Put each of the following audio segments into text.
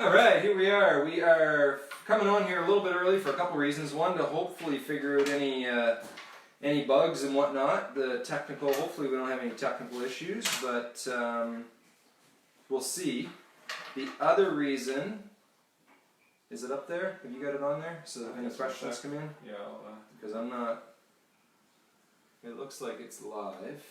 All right, here we are. We are coming on here a little bit early for a couple reasons. One, to hopefully figure out any bugs and whatnot. The technical, hopefully we don't have any technical issues, but we'll see. The other reason, is it up there? Have you got it on there? So if any questions come in? Yeah. Because I'm not, it looks like it's live.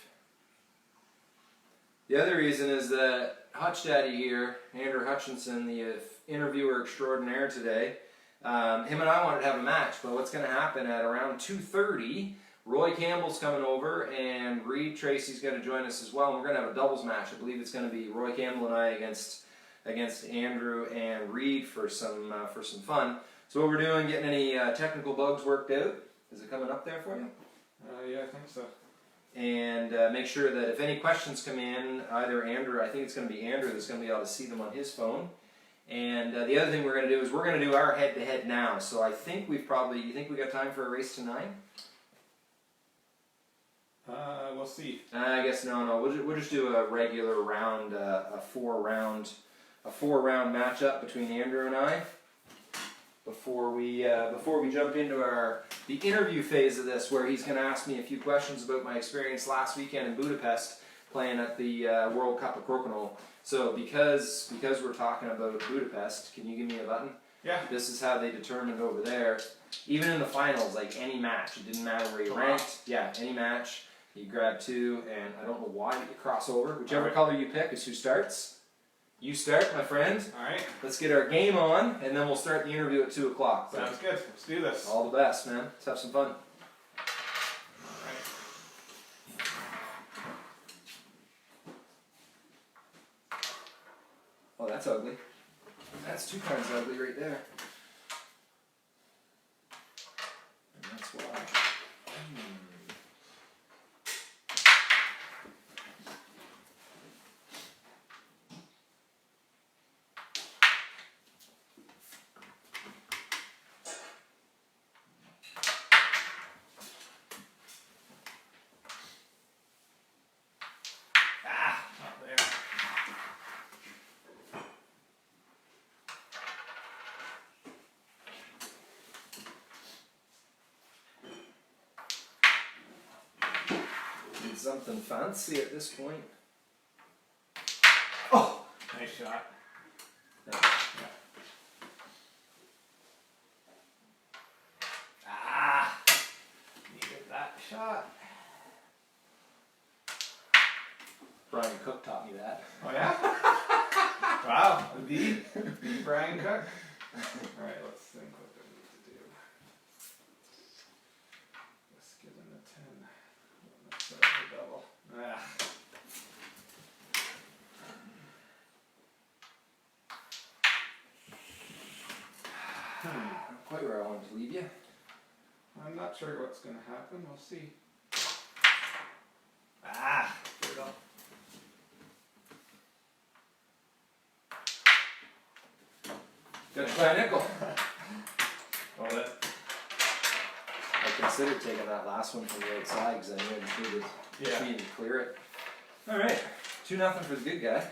The other reason is that Hutch Daddy here, Andrew Hutchinson, the interviewer extraordinaire today, him and I wanted to have a match, but what's going to happen at around 2:30, Roy Campbell's coming over and Reid Tracy's going to join us as well, and we're going to have a doubles match. I believe it's going to be Roy Campbell and I against Andrew and Reid for some fun. So what we're doing, getting any technical bugs worked out. Is it coming up there for you? Yeah, I think so. And make sure that if any questions come in, either Andrew, I think it's going to be Andrew that's going to be able to see them on his phone. And the other thing we're going to do is we're going to do our head-to-head now. So I think you think we got time for a race to 9? We'll see. I guess no. We'll just do a regular round, a four round matchup between Andrew and I. Before we jump into the interview phase of this, where he's going to ask me a few questions about my experience last weekend in Budapest playing at the World Cup of Crokinole. So because we're talking about Budapest, can you give me a button? Yeah. This is how they determined over there. Even in the finals, like any match, it didn't matter where you ranked. Yeah, any match, you grab 2, and I don't know why, but you cross over. Whichever color you pick is who starts. You start, my friend. Alright. Let's get our game on, and then we'll start the interview at 2 o'clock. Sounds good. Let's do this. All the best, man. Let's have some fun. Alright. Oh, that's ugly. That's 2 times ugly right there. And that's why. Something fancy at this point. Oh! Nice shot. Yeah. Ah! Needed that shot. Brian Cook taught me that. Oh yeah? Wow. The Brian Cook. Alright, let's think what we need to do. Let's give him a 10. Let's set up the double. Ah. Not quite where I wanted to leave you. I'm not sure what's going to happen. We'll see. Ah! There we go. Got to try a nickel. Hold it. I considered taking that last one from the outside because I knew I just needed to clear it. Alright, 2-0 for the good guy.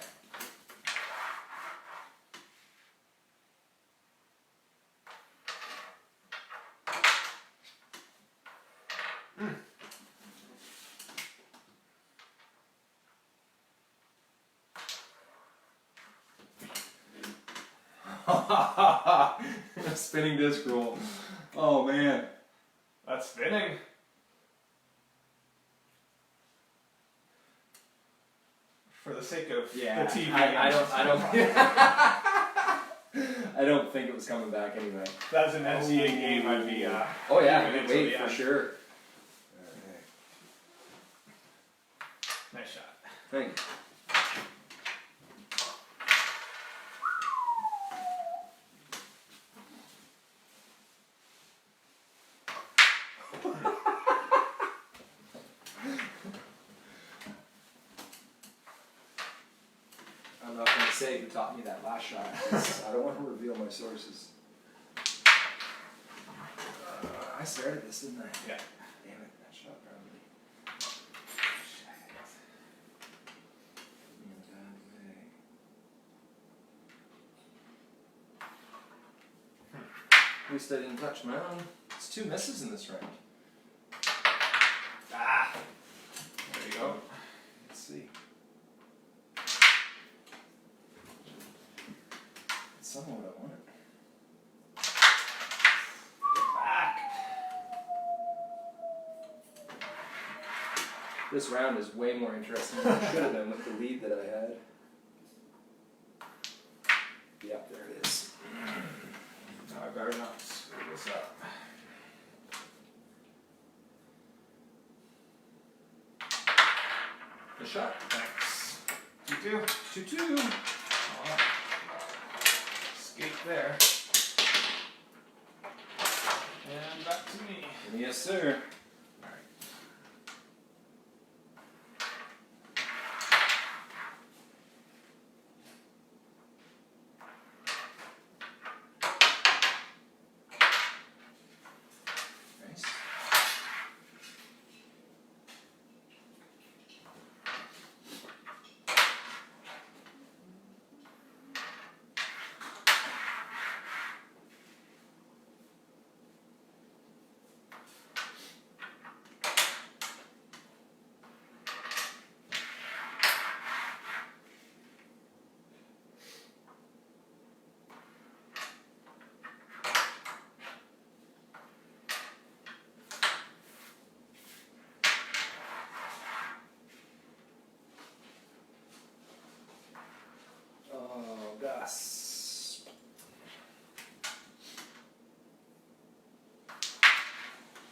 Spinning disc roll. Oh man. That's spinning. For the sake of the TV. I don't think it was coming back anyway. If that was an NCAA game, I'd be oh yeah, good wait for sure. Nice shot. Thank you. I'm not going to say who taught me that last shot. I don't want to reveal my sources. I started this, didn't I? Yeah. Damn it, that shot probably. In a bad way. At least I didn't touch my own. It's 2 misses in this round. Ah! There you go. Let's see. It's somewhat what I wanted. Get back. This round is way more interesting than it should have been with the lead that I had. Yep, there it is. No, I better not screw this up. Good shot. Thanks. 2-2. 2-2. Oh, skate there. And back to me. Yes, sir. Alright. Nice. Oh, Gus.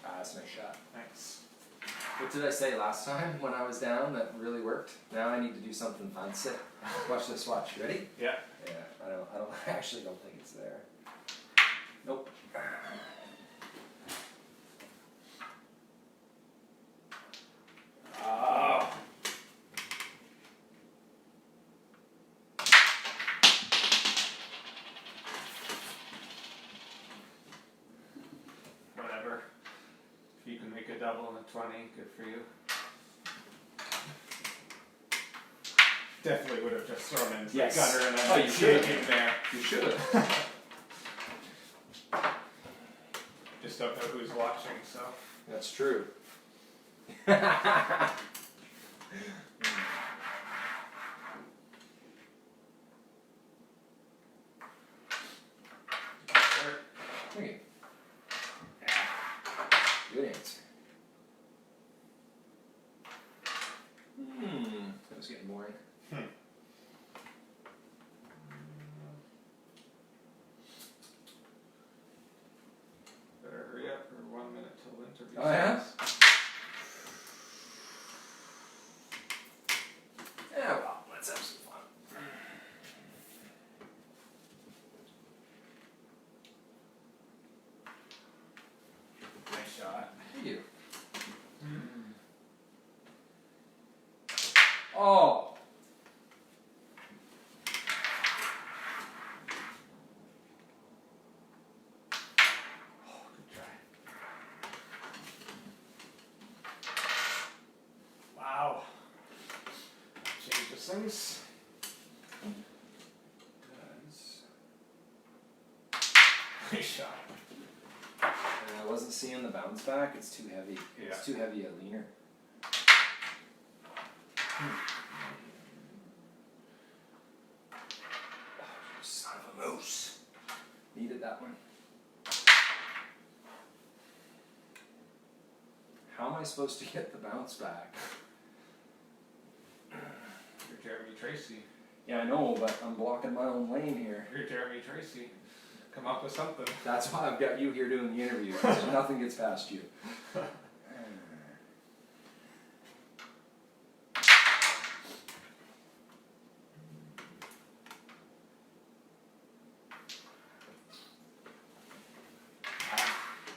That's a nice shot. Thanks. What did I say last time when I was down that really worked? Now I need to do something fancy. Watch this, watch. You ready? Yeah. Yeah, I actually don't think it's there. Nope. Oh. Whatever. If you can make a double and a 20, good for you. Definitely would have just thrown in Yes. the gutter and Oh, then you should in there. You should have. Just don't know who's watching, so. That's true. Thank you. Good answer. That was getting boring. Better hurry up for 1 minute till interview. Oh, yeah? Yeah, well, let's have some fun. Nice shot. Thank you. Oh! Good try. Wow. Changes things. Nice shot. I wasn't seeing the bounce back. It's too heavy. Yeah. It's too heavy a leaner. Son of a moose. Needed that one. How am I supposed to get the bounce back? You're Jeremy Tracey. Yeah, I know, but I'm blocking my own lane here. You're Jeremy Tracey. Come up with something. That's why I've got you here doing the interview. So nothing gets past you.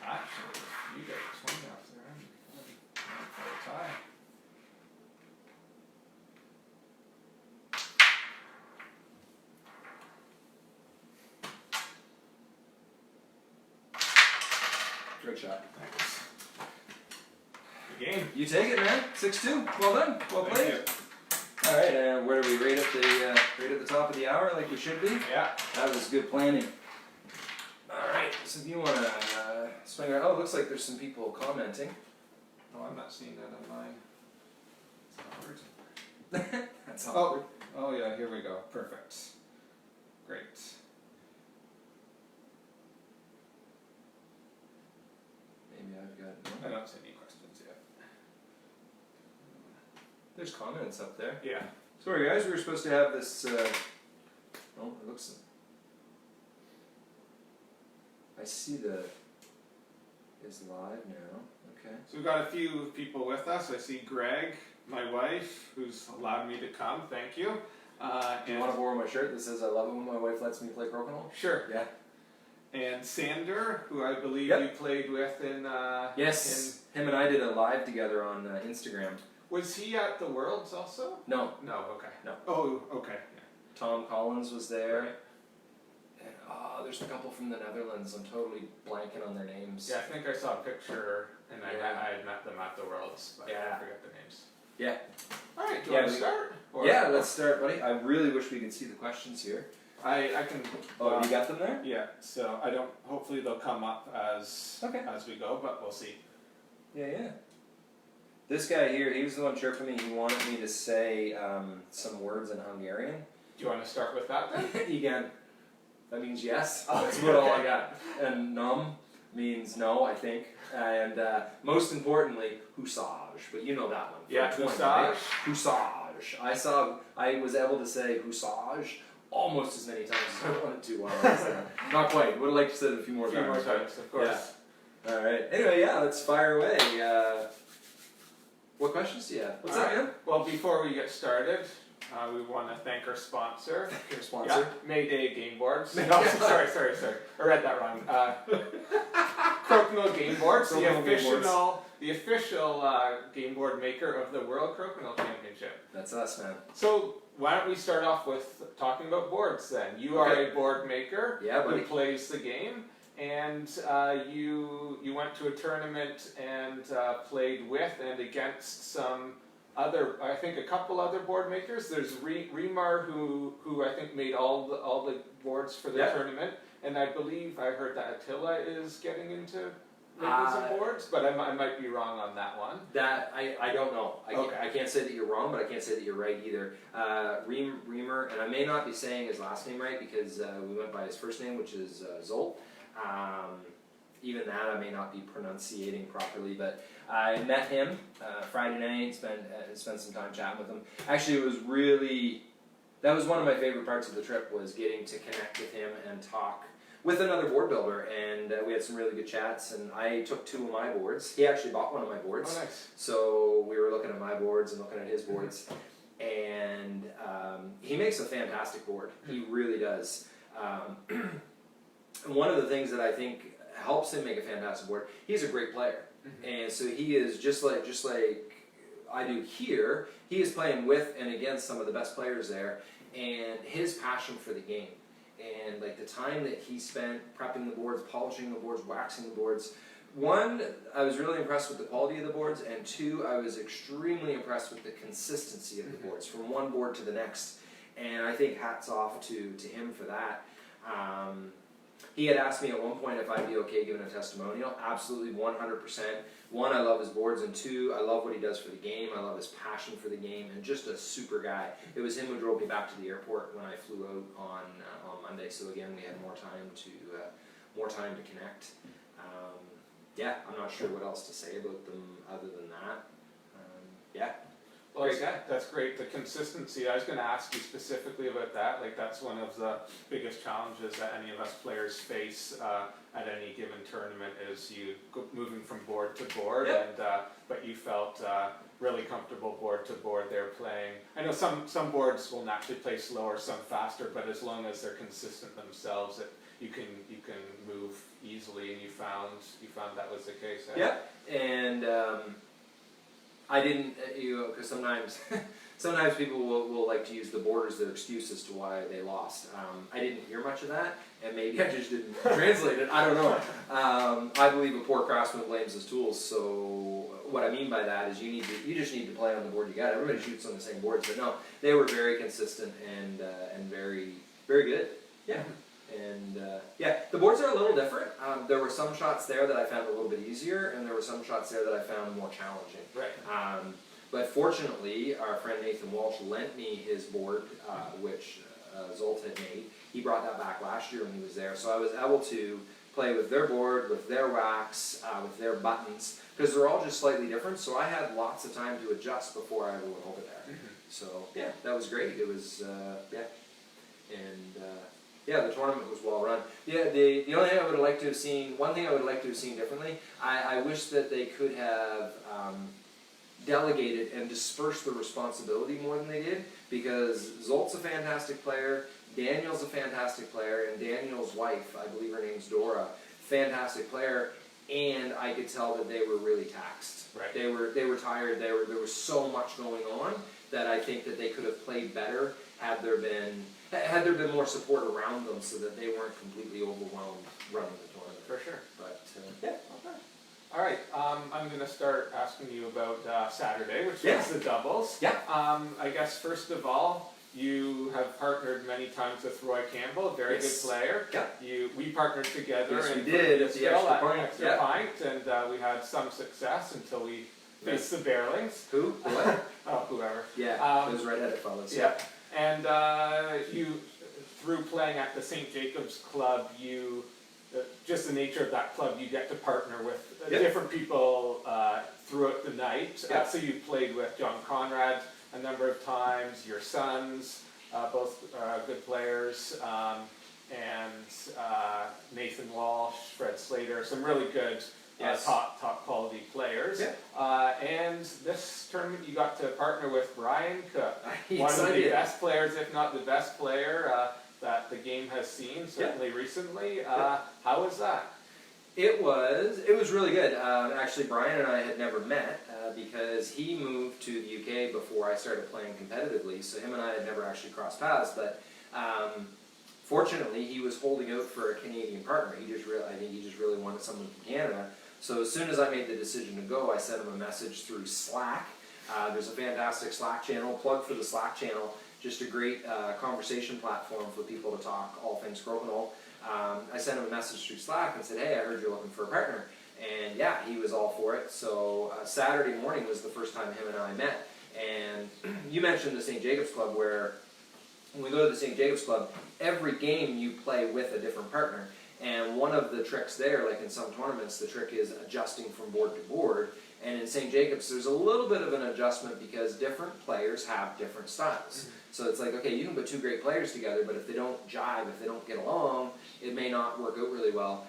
Actually, you got a 20 off there. I'm for a tie. Great shot. Thanks. Good game. You take it, man. 6-2. Well done. Well Thank played. you. All right. Where do we rate at the top of the hour, like we should be? Yeah. That was good planning. All right. So if you want to swing around, oh, it looks like there's some people commenting. Oh, I'm not seeing that on mine. It's awkward. That's awkward. Oh yeah, here we go. Perfect. Great. Maybe I've got. I don't see any questions yet. There's comments up there. Yeah. Sorry, guys, we were supposed to have this. Oh, it looks. I see the. Is live now. Okay. So we've got a few people with us. I see Greg, my wife, who's allowed me to come. Thank you. Do you want to borrow my shirt that says "I love it when my wife lets me play crokinole"? Sure. Yeah. And Sander, who I believe Yep. you played with in. Yes. Him and I did a live together on Instagram. Was he at the Worlds also? No. No. Okay. No. Oh. Okay. Tom Collins was there. Right. And there's a couple from the Netherlands. I'm totally blanking on their names. Yeah, I think I saw a picture, and Yeah. I had met them at the Worlds, but Yeah. I forget the names. Yeah. All right. Do you Yeah, want to start? Or- Yeah, let's start, buddy. I really wish we could see the questions here. I can. Oh, you got them there? Yeah. So I don't. Hopefully they'll come up as we go, but we'll see. Yeah. This guy here, he was the one chirping me. He wanted me to say some words in Hungarian. Do you want to start with that then? Igen. That means yes. Oh, That's about all I okay. got. And nom means no, I think. And most importantly, husage. But you know that one. Yeah, 20, husage. right? Husage. I was able to say husage almost as many times as I wanted to while I was there. Not quite. Would have liked to say it a few more A few times. more times, of course. Yeah. All right. Anyway, yeah, let's fire away. What questions do you have? What's All up, right. man? Well, before we get started, we want to thank our sponsor. Your sponsor. Yeah, Mayday Game Boards. Mayday. No, sorry. I read that wrong. Crokinole Game Boards, Crokinole Game Boards. the official game board maker of the World Crokinole Championship. That's us, man. So why don't we start off with talking about boards then? You are Okay. a board maker Yeah, who buddy. plays the game, and you went to a tournament and played with and against some other, I think a couple other board makers. There's Remar who I think made all the boards for the Yeah. tournament, and I believe I heard that Attila is getting into making some boards, but I might be wrong on that one. That I don't know. Okay. I can't say that you're wrong, but I can't say that you're right either. Reamer, and I may not be saying his last name right because we went by his first name, which is Zolt. Even that I may not be pronunciating properly, but I met him Friday night. Spent some time chatting with him. Actually, it was really. That was one of my favorite parts of the trip, was getting to connect with him and talk with another board builder, and we had some really good chats, and I took 2 of my boards. He actually bought one of my boards. Oh, nice. So we were looking at my boards and looking at his boards, and he makes a fantastic board. He really does. And one of the things that I think helps him make a fantastic board, he's a great player. And so he is just like I do here, he is playing with and against some of the best players there, and his passion for the game. And like the time that he spent prepping the boards, polishing the boards, waxing the boards. 1, I was really impressed with the quality of the boards, and 2, I was extremely impressed with the consistency of the boards from one board to the next. And I think hats off to him for that. He had asked me at one point if I'd be okay giving a testimonial. Absolutely, 100%. 1, I love his boards, and 2, I love what he does for the game. I love his passion for the game, and just a super guy. It was him who drove me back to the airport when I flew out on Monday. So again, we had more time to connect. Yeah, I'm not sure what else to say about them other than that. Yeah. Well, Great guy. that's great. The consistency, I was going to ask you specifically about that. Like, that's one of the biggest challenges that any of us players face at any given tournament, is moving from board to board. Yep. And but you felt really comfortable board to board there playing. I know some boards will naturally play slower, some faster, but as long as they're consistent themselves, you can move easily. And you found that was the case. Eh? Yeah, and I didn't, because sometimes people will like to use the board as their excuse as to why they lost. I didn't hear much of that, and maybe I just didn't translate it. I don't know. I believe a poor craftsman blames his tools. So what I mean by that is you just need to play on the board you got. Everybody shoots on the same boards, but no, they were very consistent and very very good. Yeah. And yeah, the boards are a little different. There were some shots there that I found a little bit easier, and there were some shots there that I found more challenging. Right. But fortunately, our friend Nathan Walsh lent me his board, which Zolt had made. He brought that back last year when he was there, so I was able to play with their board, with their wax, with their buttons, because they're all just slightly different, so I had lots of time to adjust before I ever went over there. So yeah, that was great. It was, yeah. And yeah, the tournament was well run. Yeah, the only thing I would have liked to have seen, one thing I would have liked to have seen differently, I wish that they could have delegated and dispersed the responsibility more than they did, because Zolt's a fantastic player, Daniel's a fantastic player, and Daniel's wife, I believe her name's Dora, fantastic player, and I could tell that they were really taxed. Right. They were tired. There was so much going on that I think that they could have played better had there been more support around them, so that they weren't completely overwhelmed running the tournament. For sure. But yeah. Okay. All right, I'm going to start asking you about Saturday, which Yeah. was the doubles. Yeah. I guess first of all, you have partnered many times with Roy Campbell, a very Yes. good player. Yeah. We partnered together Yes, we in did at the extra point. pint, and we had some success until we faced the Bearlings. Who? What? Oh, whoever. Yeah, those redheaded fellas. Yeah. And you, through playing at the St. Jacobs Club, you, just the nature of that club, you get to partner with Yep. different people throughout the night. Yep. So you played with John Conrad a number of times, your sons, both good players, and Nathan Walsh, Fred Slater, some really good Yes. top quality players. Yep. And this tournament you got to partner with Brian Cook, Yes, one of I the did. best players, if not the best player that the game has seen, certainly recently. How was that? It was really good. Actually, Brian and I had never met because he moved to the UK before I started playing competitively, so him and I had never actually crossed paths, but fortunately he was holding out for a Canadian partner. I think he just really wanted someone from Canada. So as soon as I made the decision to go, I sent him a message through Slack. There's a fantastic Slack channel, plug for the Slack channel, just a great conversation platform for people to talk all things Crokinole. I sent him a message through Slack and said, hey, I heard you're looking for a partner. And yeah, he was all for it. So Saturday morning was the first time him and I met. And you mentioned the St. Jacobs Club, where when we go to the St. Jacobs Club, every game you play with a different partner. And one of the tricks there, like in some tournaments, the trick is adjusting from board to board. And in St. Jacobs, there's a little bit of an adjustment because different players have different styles. Mm-hmm. So it's like, okay, you can put two great players together, but if they don't jive, if they don't get along, it may not work out really well.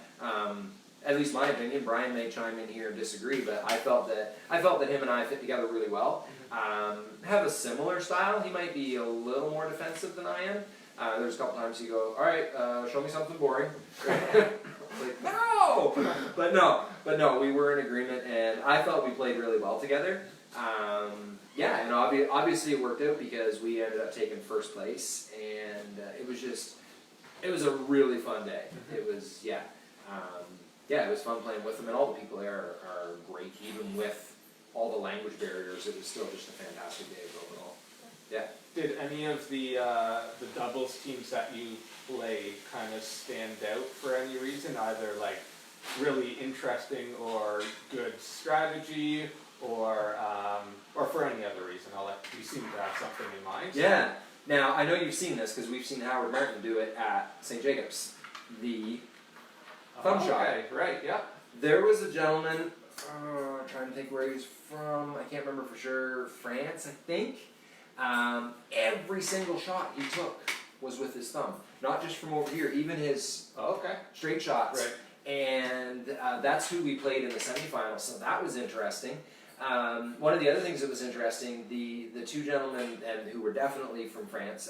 At least my opinion. Brian may chime in here and disagree, but I felt that him and I fit together really well. Have a similar style. He might be a little more defensive than I am. There's a couple times you go, all right, show me something boring. Like, no! But no, we were in agreement, and I felt we played really well together. Yeah, and obviously it worked out because we ended up taking first place, and it was a really fun day. It was, yeah, it was fun playing with them, and all the people there are great, even with all the language barriers. It was still just a fantastic day overall. Yeah. Did any of the doubles teams that you played kind of stand out for any reason, either like really interesting or good strategy, or for any other reason? I'll let you seem to have something in mind. Yeah. Now I know you've seen this because we've seen Howard Martin do it at St. Jacobs. The thumb shot. Okay, right. Yeah. There was a gentleman. I'm trying to think where he's from. I can't remember for sure. France, I think. Every single shot he took was with his thumb, not just from over here. Even his straight shots. Right. And that's who we played in the semifinals. So that was interesting. One of the other things that was interesting, the two gentlemen who were definitely from France,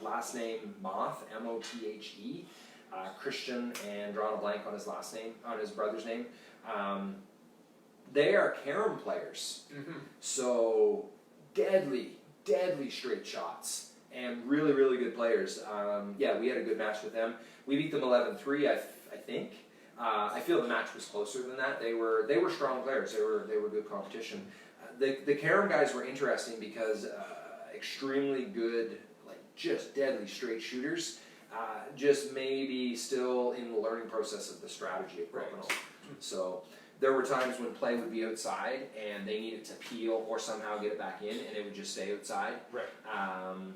last name Mothe, M-O-T-H-E, Christian, and drawing a blank on his last name, on his brother's name. They are carom players. Mm-hmm. So deadly straight shots and really, really good players. Yeah, we had a good match with them. We beat them 11-3, I think. I feel the match was closer than that. They were strong players. They were good competition. The carom guys were interesting because extremely good, like just deadly straight shooters. just maybe still in the learning process of the strategy of Right. Crokinole. So there were times when play would be outside and they needed to peel or somehow get it back in, and it would just stay outside. Right.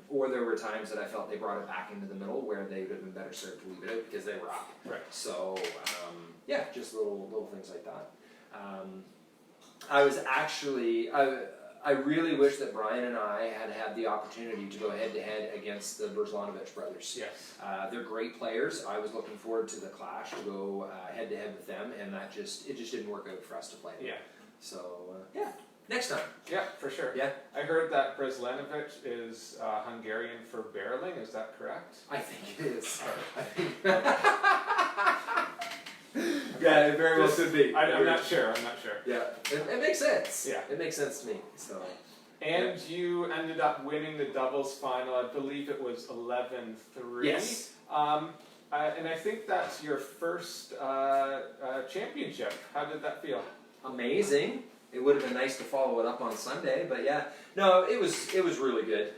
Or there were times that I felt they brought it back into the middle where they would have been better served to leave it out because they were up. Right. So yeah, just little things like that. I was actually I really wish that Brian and I had the opportunity to go head to head against the Berzlanovich brothers. Yes. They're great players. I was looking forward to the clash to go head to head with them, and it just didn't work out for us to play them. Yeah. So yeah, next time. Yeah, for sure. Yeah, I heard that Berzlanovich is Hungarian for barreling. Is that correct? I think it is. I think Okay. yeah, it very well could be. I'm not sure. Yeah, it makes sense. Yeah. It makes sense to me. So. And you ended up winning the doubles final. I believe it was 11-3. Yes. And I think that's your first championship. How did that feel? Amazing. It would have been nice to follow it up on Sunday, but yeah, no, it was really good.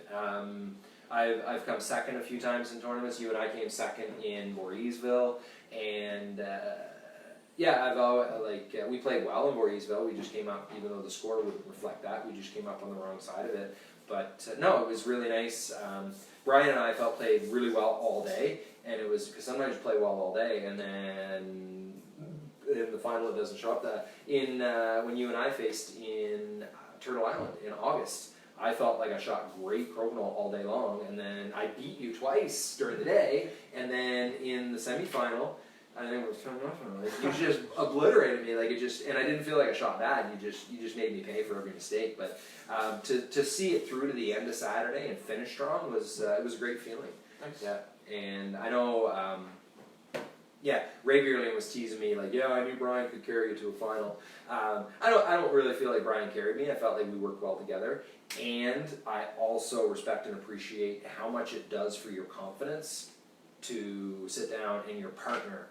I've come second a few times in tournaments. You and I came second in Voorheesville, and yeah, I've always we played well in Voorheesville. We just came up, even though the score wouldn't reflect that, we just came up on the wrong side of it. But no, it was really nice. Brian and I felt played really well all day, and it was because sometimes you play well all day, and then in the final it doesn't show up. When you and I faced in Turtle Island in August, I felt like I shot great Crokinole all day long, and then I beat you twice during the day, and then in the semifinal, I think it was you just obliterated me, and I didn't feel like I shot bad. You just made me pay for every mistake. But to see it through to the end of Saturday and finish strong was a great feeling. Nice. Yeah, and I know. Yeah, Ray Beerling was teasing me like, yeah, I knew Brian could carry you to a final. I don't really feel like Brian carried me. I felt like we worked well together, and I also respect and appreciate how much it does for your confidence to sit down and your partner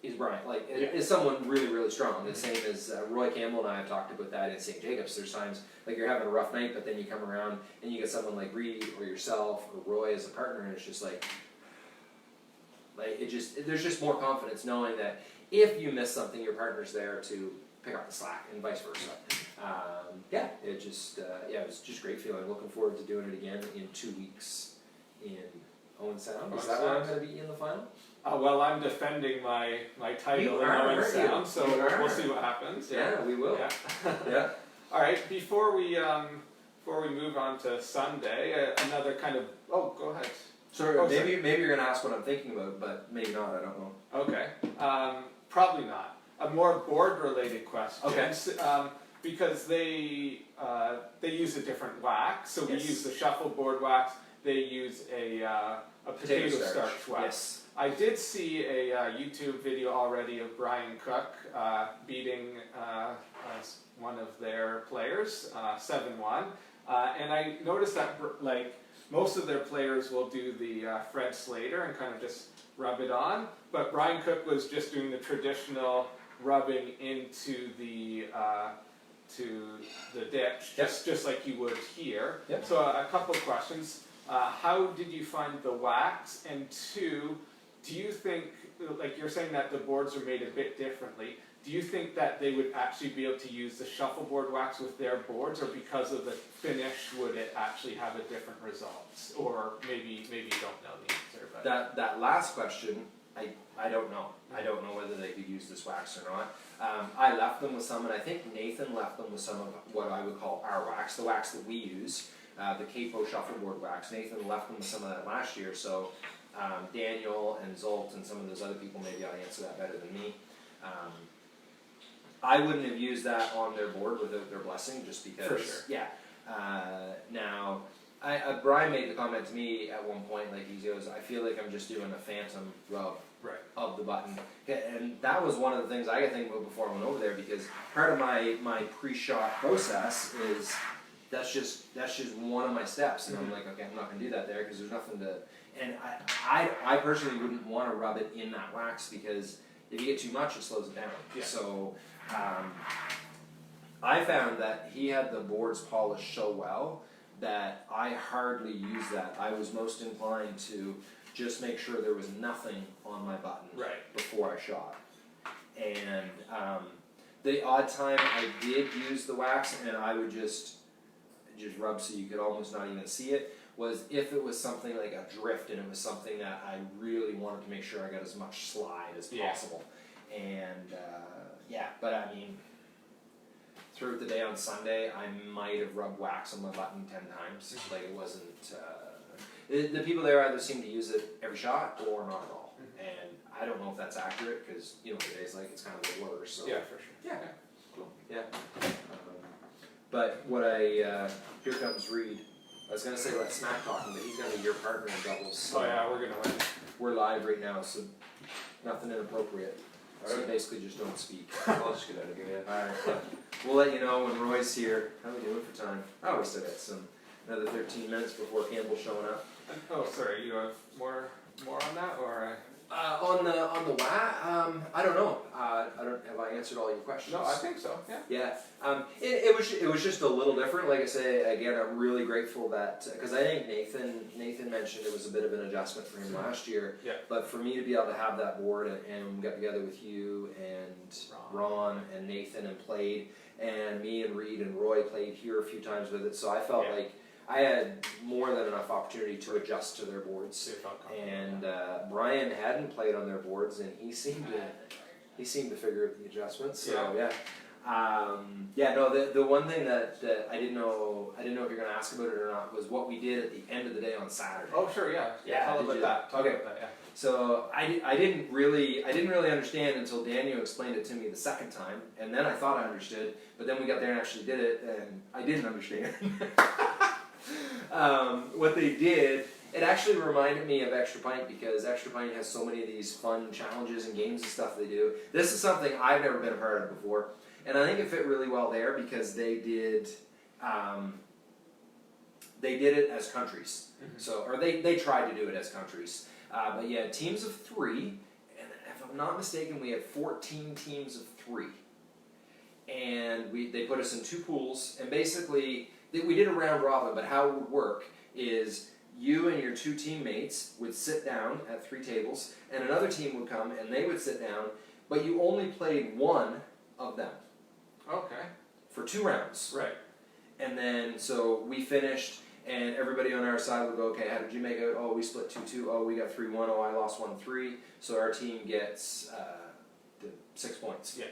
is Brian. Is someone really, really strong. The same as Roy Campbell and I have talked about that in St. Jacobs. There's times like you're having a rough night, but then you come around and you get someone like Reid or yourself or Roy as a partner, and it's just like there's just more confidence knowing that if you miss something, your partner's there to pick up the slack, and vice versa. It was just great feeling. Looking forward to doing it again in 2 weeks in Owen Sound. Is that where I'm going to be in the final? Well, I'm defending my title in Owen Sound, so we'll see what happens. Yeah, we will. Yeah. Yeah. All right. Before we move on to Sunday, another kind of. Oh, go ahead. Sorry, maybe you're going to ask what I'm thinking about, but maybe not. I don't know. Okay. Probably not. A more board-related question. Okay. Because they use a different wax, so we Yes. use the shuffleboard wax. They use a potato starch wax. Yes. I did see a YouTube video already of Brian Cook beating one of their players 7-1, and I noticed that most of their players will do the Fred Slater and kind of just rub it on, but Brian Cook was just doing the traditional rubbing into the ditch, just like you would here. Yep. So a couple of questions. How did you find the wax? And two, do you think, like you're saying that the boards are made a bit differently, do you think that they would actually be able to use the shuffleboard wax with their boards, or because of the finish would it actually have a different results? Or maybe you don't know the answer. But That last question, I don't know. I don't know whether they could use this wax or not. I left them with some, and I think Nathan left them with some of what I would call our wax, the wax that we use, the Capo shuffleboard wax. Nathan left them with some of that last year, so Daniel and Zolt and some of those other people maybe ought to answer that better than me. I wouldn't have used that on their board without their blessing, just because. For sure. Yeah. Now, Brian made the comment to me at one point, like he goes, I feel like I'm just doing a phantom rub of the button. And that was one of the things I got to think about before I went over there, because part of my pre-shot process is that's just one of my steps, and I'm like, okay, I'm not going to do that there because there's nothing to. And I personally wouldn't want to rub it in that wax, because if you get too much, it slows it down. Yeah. So I found that he had the boards polished so well that I hardly used that. I was most inclined to just make sure there was nothing on my button Right. before I shot. And the odd time I did use the wax, and I would just rub so you could almost not even see it, was if it was something like a drift and it was something that I really wanted to make sure I got as much slide as possible. And but I mean, throughout the day on Sunday, I might have rubbed wax on my button 10 times. Like it wasn't. The people there either seem to use it every shot or not at all. And I don't know if that's accurate because you know what the day's like. It's kind of a blur. So Yeah, for sure. yeah, cool. Yeah. But what here comes Reid. I was gonna say let's smack talking, but he's gonna be your partner in doubles. So Oh yeah, we're gonna win. we're live right now, so nothing inappropriate. So basically just don't speak. I'll just get out of here. Alright, we'll let you know when Roy's here. How are we doing for time? Oh, we still got another 13 minutes before Campbell's showing up. Oh, sorry. You have more on that, or? On the WA, I don't know. Have I answered all your questions? No, I think so. Yeah. Yeah. It was just a little different. Like I say, again, I'm really grateful that because I think Nathan mentioned it was a bit of an adjustment for him last year. Yeah. But for me to be able to have that board and get together with you and Ron and Nathan and played, and me and Reid and Roy played here a few times with it, so I felt like I had more than enough opportunity to adjust to their boards. And Brian hadn't played on their boards, and he seemed to figure out the adjustments. So the one thing that I didn't know if you're going to ask about it or not was what we did at the end of the day on Saturday. Oh sure, yeah. Tell about that. Talk about that. Yeah. So I didn't really understand until Daniel explained it to me the second time, and then I thought I understood, but then we got there and actually did it, and I didn't understand. What they did, it actually reminded me of Extra Pint because Extra Pint has so many of these fun challenges and games and stuff they do. This is something I've never been a part of before, and I think it fit really well there because they did it as countries. So, or they tried to do it as countries. But yeah, teams of 3, and if I'm not mistaken, we had 14 teams of 3. And they put us in 2 pools, and basically we did a round robin, but how it would work is you and your 2 teammates would sit down at 3 tables, and another team would come and they would sit down, but you only played one of them. Okay. For 2 rounds. Right. And then, so we finished, and everybody on our side would go, okay, how did you make out? Oh, we split 2-2. Oh, we got 3-1. Oh, I lost 1-3. So our team gets 6 points. Yeah.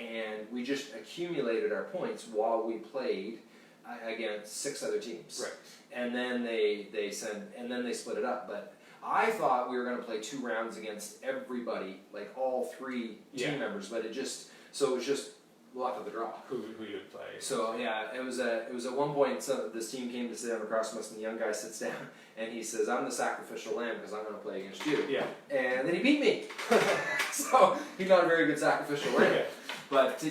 And we just accumulated our points while we played against 6 other teams. Right. And then they split it up. But I thought we were going to play 2 rounds against everybody, like all 3 team members. But it was just luck of the draw. Who you'd play. So yeah, it was at one point this team came to sit down across from us, and the young guy sits down and he says, "I'm the sacrificial lamb because I'm going to play against you." Yeah. And then he beat me. So he's not a very good sacrificial lamb. Yeah. But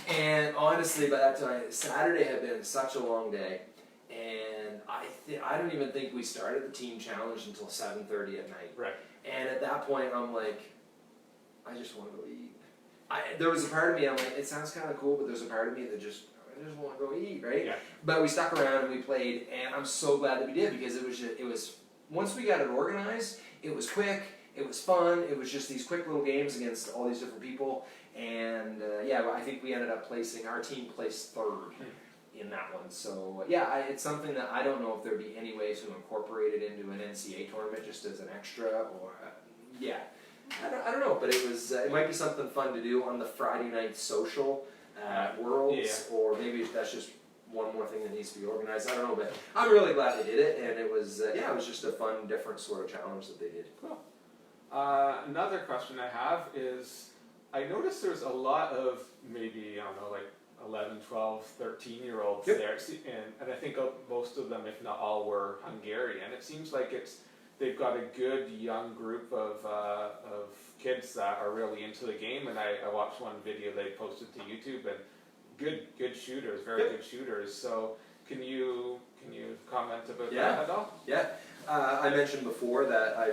and honestly, by that time, Saturday had been such a long day, and I don't even think we started the team challenge until 7:30 at night. Right. And at that point, I'm like, I just want to go eat. There was a part of me, I'm like, it sounds kind of cool, but there's a part of me that I just want to go eat, right? Yeah. But we stuck around and we played, and I'm so glad that we did because it was once we got it organized, it was quick, it was fun, it was just these quick little games against all these different people, and I think we ended up our team placed 3rd in that one. So it's something that I don't know if there'd be any way to incorporate it into an NCAA tournament just as an extra, or I don't know, but it might be something fun to do on the Friday night social at Worlds, or maybe that's just one more thing that needs to be organized. I don't know, but I'm really glad they did it, and it was just a fun, different sort of challenge that they did. Cool. Another question I have is, I noticed there's a lot of maybe, I don't know, like 11, 12, 13-year-olds there, and I think most of them, if not all, were Hungarian. It seems like they've got a good young group of kids that are really into the game, and I watched one video they posted to YouTube, and good shooters, very good shooters. So can you comment about that at all? Yeah, I mentioned before that I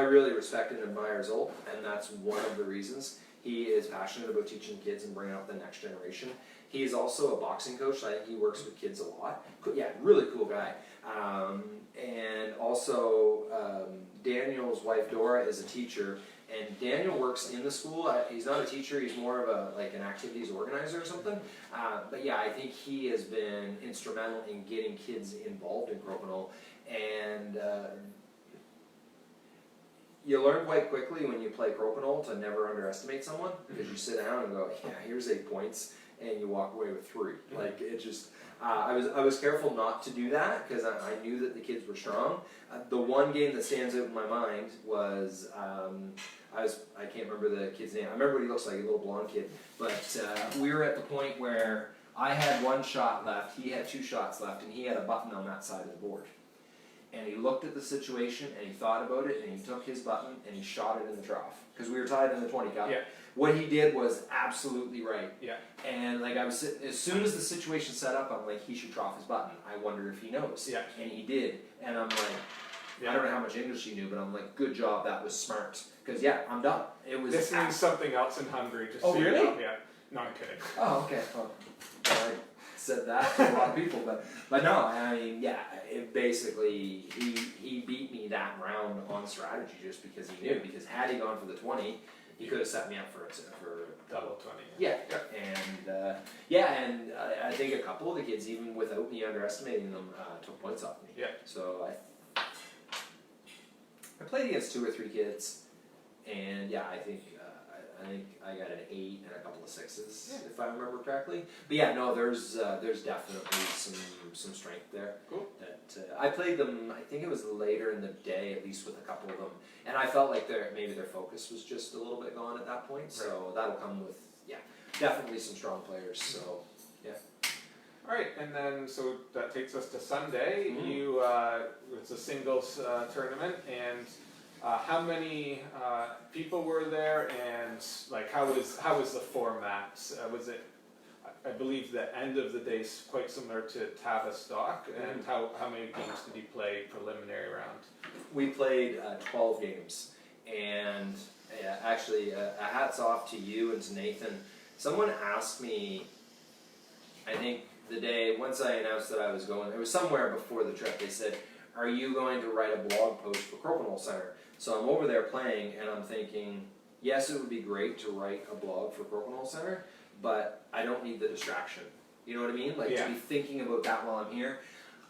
really respect and admire Zolt, and that's one of the reasons. He is passionate about teaching kids and bringing up the next generation. He is also a boxing coach. I think he works with kids a lot. Yeah, really cool guy. And also, Daniel's wife Dora is a teacher, and Daniel works in the school. He's not a teacher; he's more of an activities organizer or something. But yeah, I think he has been instrumental in getting kids involved in Crokinole, and you learn quite quickly when you play Crokinole to never underestimate someone, because you sit down and go, yeah, here's 8 points, and you walk away with 3. Like, it just, I was careful not to do that, because I knew that the kids were strong. The one game that stands out in my mind was, I can't remember the kid's name. I remember what he looks like, a little blonde kid. But we were at the point where I had 1 shot left, he had 2 shots left, and he had a button on that side of the board. And he looked at the situation, and he thought about it, and he took his button, and he shot it in the trough. Because we were tied in the 20 cup. Yeah. What he did was absolutely right. Yeah. And like as soon as the situation set up, I'm like, he should trough his button. I wonder if he knows. Yeah. And he did. And I'm like, I don't know how much English he knew, but I'm like, good job, that was smart. Because yeah, I'm done. It was. This means something else in Hungary. Just oh, so really? You know. Yeah. No, I'm kidding. Oh, okay. Well, I said that to a lot of people, but no, I mean, yeah, it basically, he beat me that round on strategy just because he knew. Because had he gone for the 20, he could have set me up for double 20. Yeah, and I think a couple of the kids, even without me underestimating them, took points off me. Yeah. So I played against 2 or 3 kids, and yeah, I think I got an 8 and a couple of 6s, if I remember correctly. But yeah, no, there's definitely some strength there. Cool. That I played them. I think it was later in the day, at least with a couple of them, and I felt like maybe their focus was just a little bit gone at that point. So that'll come with definitely some strong players. So yeah. All right, and then so that takes us to Sunday. Mm-hmm. You it's a singles tournament, and how many people were there, and like how was the format? Was it? I believe the end of the day is quite similar to Tavistock, and how many games did you play preliminary round? We played 12 games, and actually, hats off to you and to Nathan. Someone asked me, I think the day, once I announced that I was going, it was somewhere before the trip, they said, are you going to write a blog post for Crokinole Center? So I'm over there playing, and I'm thinking, yes, it would be great to write a blog for Crokinole Center, but I don't need the distraction. You know what I mean? Like, to be thinking about that while I'm here.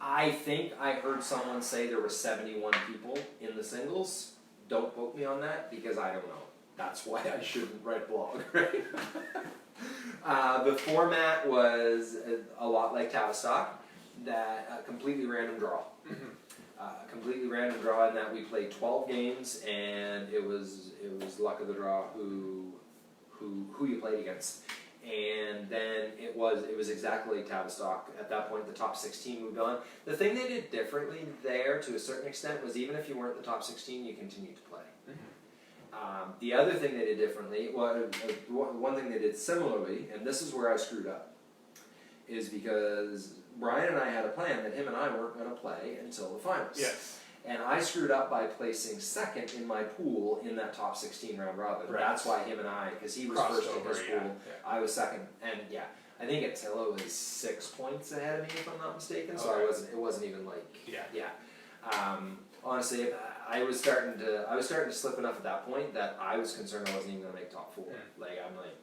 I think I heard someone say there were 71 people in the singles. Don't quote me on that, because I don't know. That's why I shouldn't write a blog, right? The format was a lot like Tavistock, that completely random draw. Completely random draw in that we played 12 games, and it was luck of the draw who you played against. And then it was exactly like Tavistock. At that point, the top 16 moved on. The thing they did differently there, to a certain extent, was even if you weren't the top 16, you continued to play. The other thing they did differently, one thing they did similarly, and this is where I screwed up, is because Brian and I had a plan that him and I weren't going to play until the finals. Yes. And I screwed up by placing second in my pool in that top 16 round robin. Right. That's why him and I, because he was Crossed first in his over, pool, I was second. And yeah, I think Attila was 6 points ahead of me, if I'm not mistaken. So it wasn't even like, honestly, I was starting to slip enough at that point that I was concerned I wasn't even going to make top 4. Like, I'm like,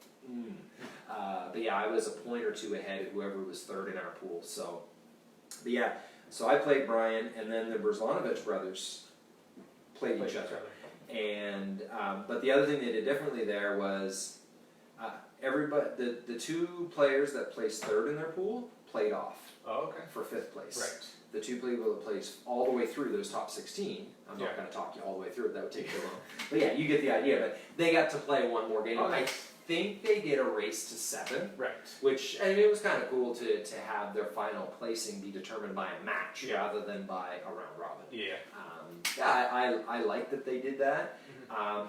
but yeah, I was a point or 2 ahead of whoever was third in our pool. So, but yeah, so I played Brian, and then the Brslanovich brothers played each other. And but the other thing they did differently there was everybody, the 2 players that placed third in their pool played off for 5th place. Right. The 2 people that placed all the way through those top 16, I'm not going to talk you all the way through it, that would take too long. But yeah, you get the idea. But they got to play one more game. I think they did a race to 7. Right. Which, I mean, it was kind of cool to have their final placing be determined by a match rather than by a round robin. Yeah. I like that they did that.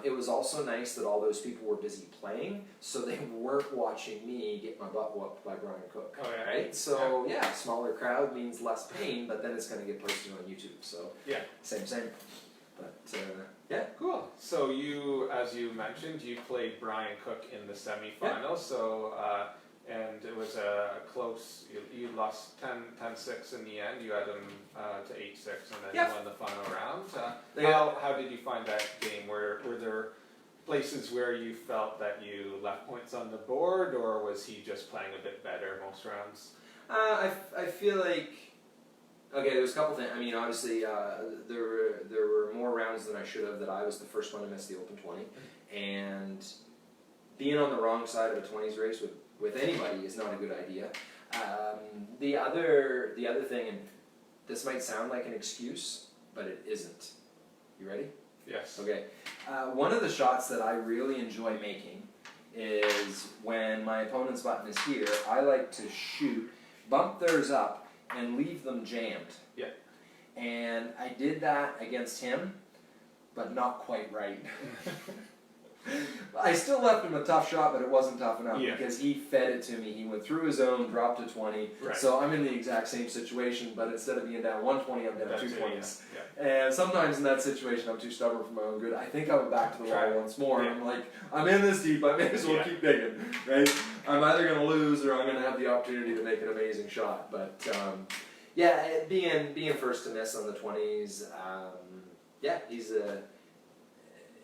It was also nice that all those people were busy playing, so they weren't watching me get my butt whooped by Brian Cook. Right? So smaller crowd means less pain, but then it's going to get posted on YouTube. So same. But Cool. So you, as you mentioned, you played Brian Cook in the semifinals. So and it was a close, you lost 10-6 in the end, you had them to 8-6, and then Yep. you won the final round. They- How did you find that game? Were there places where you felt that you left points on the board, or was he just playing a bit better most rounds? I feel like, okay, there was a couple things. I mean, obviously, there were more rounds than I should have that I was the first one to miss the Open 20, and being on the wrong side of a 20s race with anybody is not a good idea. The other thing, and this might sound like an excuse, but it isn't. You ready? Yes. Okay. One of the shots that I really enjoy making is when my opponent's button is here, I like to shoot, bump theirs up, and leave them jammed. Yeah. And I did that against him, but not quite right. I still left him a tough shot, but it wasn't tough enough because he fed it to me. He went through his own, dropped to 20. Right. So I'm in the exact same situation, but instead of being down 120, I'm down 220s. Yeah. And sometimes in that situation, I'm too stubborn for my own good. I think I went back to the wall once more. Yeah. I'm like, I'm in this deep. I may as well keep digging, right? I'm either going to lose or I'm going to have the opportunity to make an amazing shot. But being first to miss on the 20s,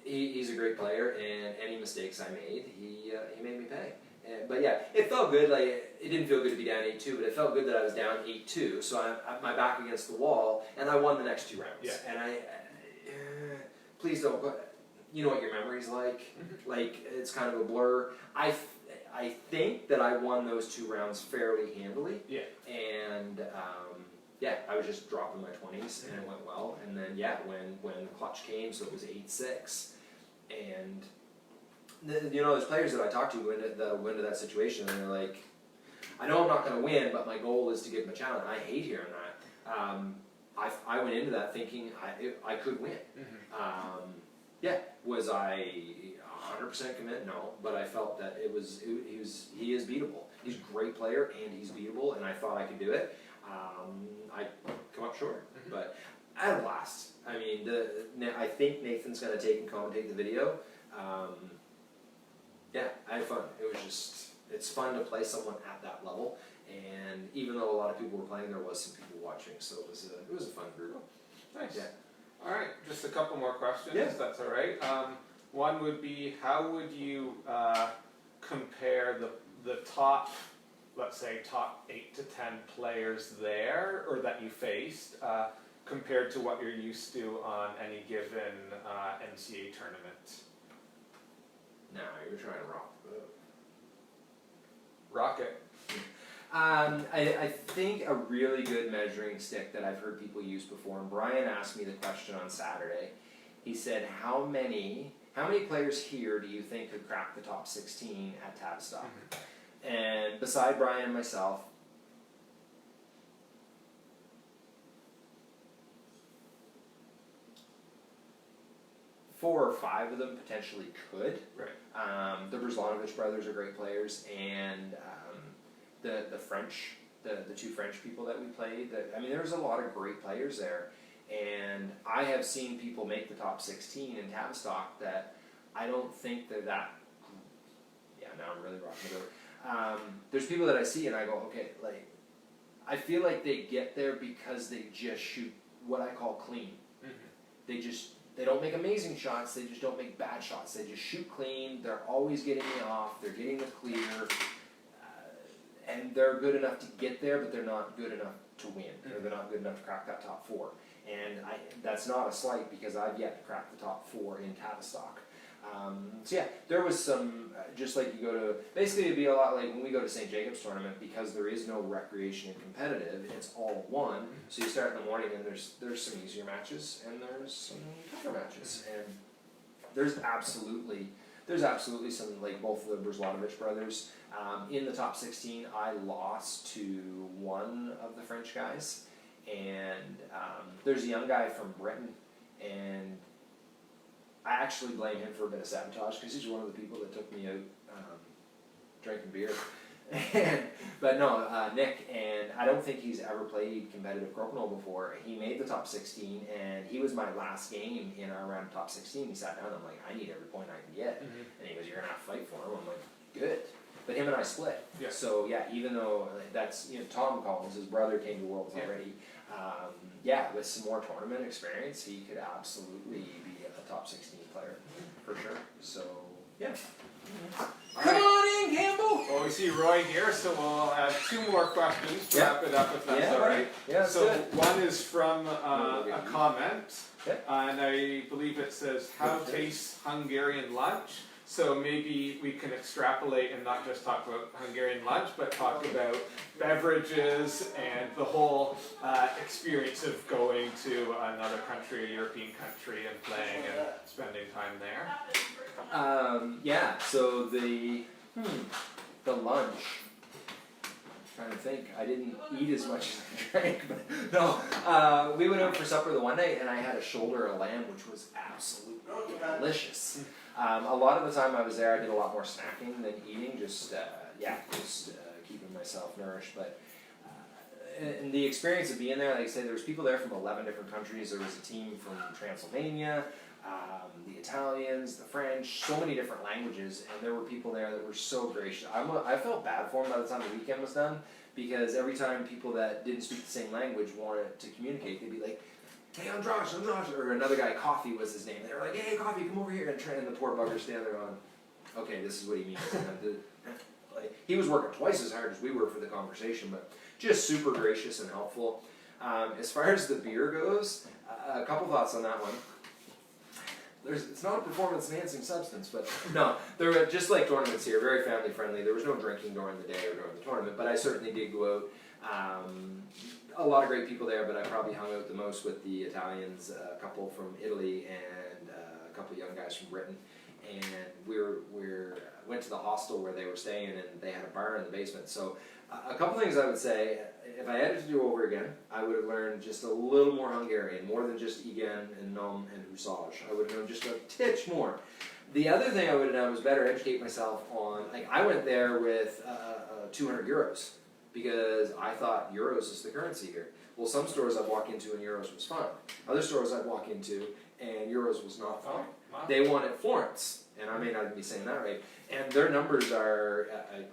he's a great player, and any mistakes I made, he made me pay. But yeah, it felt good. Like, it didn't feel good to be down 8-2, but it felt good that I was down 8-2. So I'm my back against the wall, and I won the next 2 rounds. Yeah. And please don't go. You know what your memory's like. Mm-hmm. Like, it's kind of a blur. I think that I won those 2 rounds fairly handily. Yeah. And I was just dropping my 20s, and it went well. And then when the clutch came, so it was 8-6, and there's players that I talk to that'll go into that situation, and they're like, I know I'm not going to win, but my goal is to give them a challenge. I hate hearing that. I went into that thinking I could win. Mm-hmm. Was I 100% commit? No, but I felt that he is beatable. He's a great player, and he's beatable, and I thought I could do it. I come up short, but I had a blast. I mean, I think Nathan's going to take and commentate the video. I had fun. It's fun to play someone at that level, and even though a lot of people were playing, there was some people watching, so it was a fun group. Nice. Yeah. All right, just a couple more questions, Yeah. if that's all right. One would be, how would you compare the top, let's say, top 8 to 10 players there, or that you faced, compared to what you're used to on any given NCAA tournament? Now you're trying to rock the boat. Rock it. I think a really good measuring stick that I've heard people use before, and Brian asked me the question on Saturday. He said, how many players here do you think could crack the top 16 at Tavistock? Mm-hmm. And beside Brian and myself, four or five of them potentially could. Right. The Brzeslanovich brothers are great players, and the French, the 2 French people that we played. There was a lot of great players there, and I have seen people make the top 16 in Tavistock that I don't think they're that. Yeah, now I'm really rocking it over. There's people that I see and I go, okay, like, I feel like they get there because they just shoot what I call clean. Mm-hmm. They don't make amazing shots, they just don't make bad shots. They just shoot clean, they're always getting me off, they're getting the clear, and they're good enough to get there, but they're not good enough to win, or they're not good enough to crack that top 4. And that's not a slight, because I've yet to crack the top 4 in Tavistock. There was some, just like you go to, basically it'd be a lot like when we go to St. Jacob's tournament, because there is no recreation and competitive, it's all one. So you start in the morning and there's some easier matches and there's some tougher matches. And there's absolutely some, like both of the Brzeslanovich brothers. In the top 16, I lost to one of the French guys. And there's a young guy from Britain, and I actually blame him for a bit of sabotage because he's one of the people that took me out drinking beer. But no, Nick, and I don't think he's ever played competitive crokinole before. He made the top 16, and he was my last game in our round of top 16. He sat down, I'm like, I need every point I can get. Mm-hmm. And he goes, you're going to have to fight for him. I'm like, good. but him and I split. Yeah. So yeah, even though that's, Tom Collins, his brother came to Worlds already. With some more tournament experience, he could absolutely be a top 16 player for sure. So yeah. Come on in, Campbell. Well, we see Roy here, so we'll have 2 more questions to wrap it up if that's all right. Yeah, that's so good. one is from a comment, Okay. and I believe it says, "How tastes Hungarian lunch?" So maybe we can extrapolate and not just talk about Hungarian lunch, but talk about beverages and the whole experience of going to another country, a European country, and playing and spending time there. So the lunch. Trying to think. I didn't eat as much as I drank, but no. We went out for supper the one night, and I had a shoulder of lamb, which was absolutely delicious. A lot of the time I was there, I did a lot more snacking than eating, just keeping myself nourished. But and the experience of being there, like I say, there was people there from 11 different countries. There was a team from Transylvania, the Italians, the French, so many different languages, and there were people there that were so gracious. I felt bad for them by the time the weekend was done, because every time people that didn't speak the same language wanted to communicate, they'd be like, "Hey, I'm Josh," or another guy, Coffee was his name. They were like, "Hey, Coffee, come over here," and the poor bugger standing there going, "Okay, this is what he means." He was working twice as hard as we were for the conversation, but just super gracious and helpful. As far as the beer goes, a couple thoughts on that one. It's not a performance-enhancing substance, but no, there were, just like tournaments here, very family-friendly. There was no drinking during the day or during the tournament, but I certainly did go out. A lot of great people there, but I probably hung out the most with the Italians, a couple from Italy, and a couple young guys from Britain. And we went to the hostel where they were staying, and they had a bar in the basement. So a couple things I would say, if I had it to do over again, I would have learned just a little more Hungarian, more than just igen and nom and húsás. I would have known just a titch more. The other thing I would have done was better educate myself on, I went there with 200 euros, because I thought euros is the currency here. Well, some stores I'd walk into and euros was fine. Other stores I'd walk into and euros was not fine. Wow. They wanted florins, and I may not be saying that right. And their numbers are,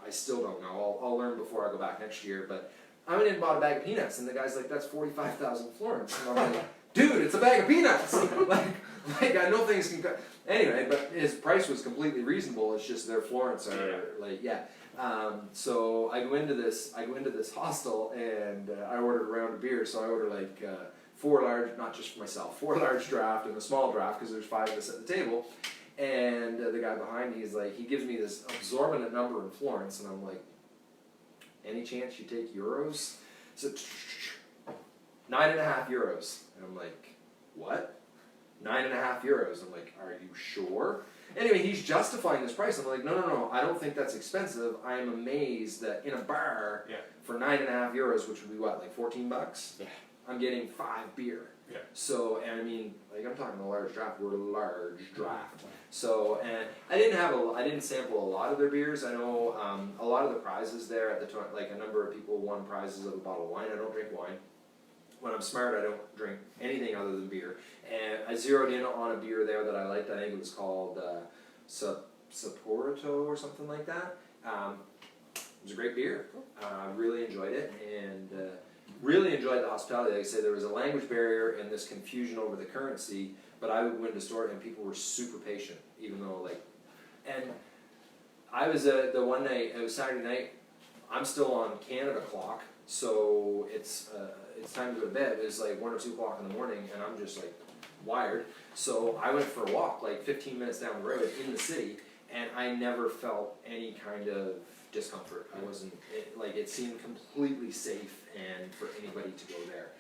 I still don't know. I'll learn before I go back next year. But I went in and bought a bag of peanuts, and the guy's like, "That's 45,000 florins." And I'm like, "Dude, it's a bag of peanuts." I know things can cut. Anyway, but his price was completely reasonable. It's just their florins are so I go into this hostel, and I ordered a round of beer. So I ordered 4 large, not just for myself, 4 large draft and a small draft, because there's 5 of us at the table. And the guy behind me, he gives me this absorbent number in florins, and I'm like, "Any chance you take euros?" So 9.5 euros, and I'm like, "What? 9.5 euros?" I'm like, "Are you sure?" Anyway, he's justifying this price. I'm like, no, I don't think that's expensive. I am amazed that in a bar for 9.5 euros, which would be what, like $14? Yeah. I'm getting 5 beer. Yeah. So, and I mean, I'm talking a large draft. We're a large draft. So, and I didn't sample a lot of their beers. I know a lot of the prizes there at the a number of people won prizes of a bottle of wine. I don't drink wine. When I'm smart, I don't drink anything other than beer. And I zeroed in on a beer there that I liked. I think it was called Sapporo or something like that. It was a great beer. Really enjoyed it, and really enjoyed the hospitality. Like I say, there was a language barrier and this confusion over the currency, but I would go into the store and people were super patient, even though and I was the one night, it was Saturday night, I'm still on Canada clock, so it's time to go to bed. It was 1 or 2 o'clock in the morning, and I'm just wired. So I went for a walk 15 minutes down the road in the city, and I never felt any kind of discomfort. I wasn't, it seemed completely safe and for anybody to go there.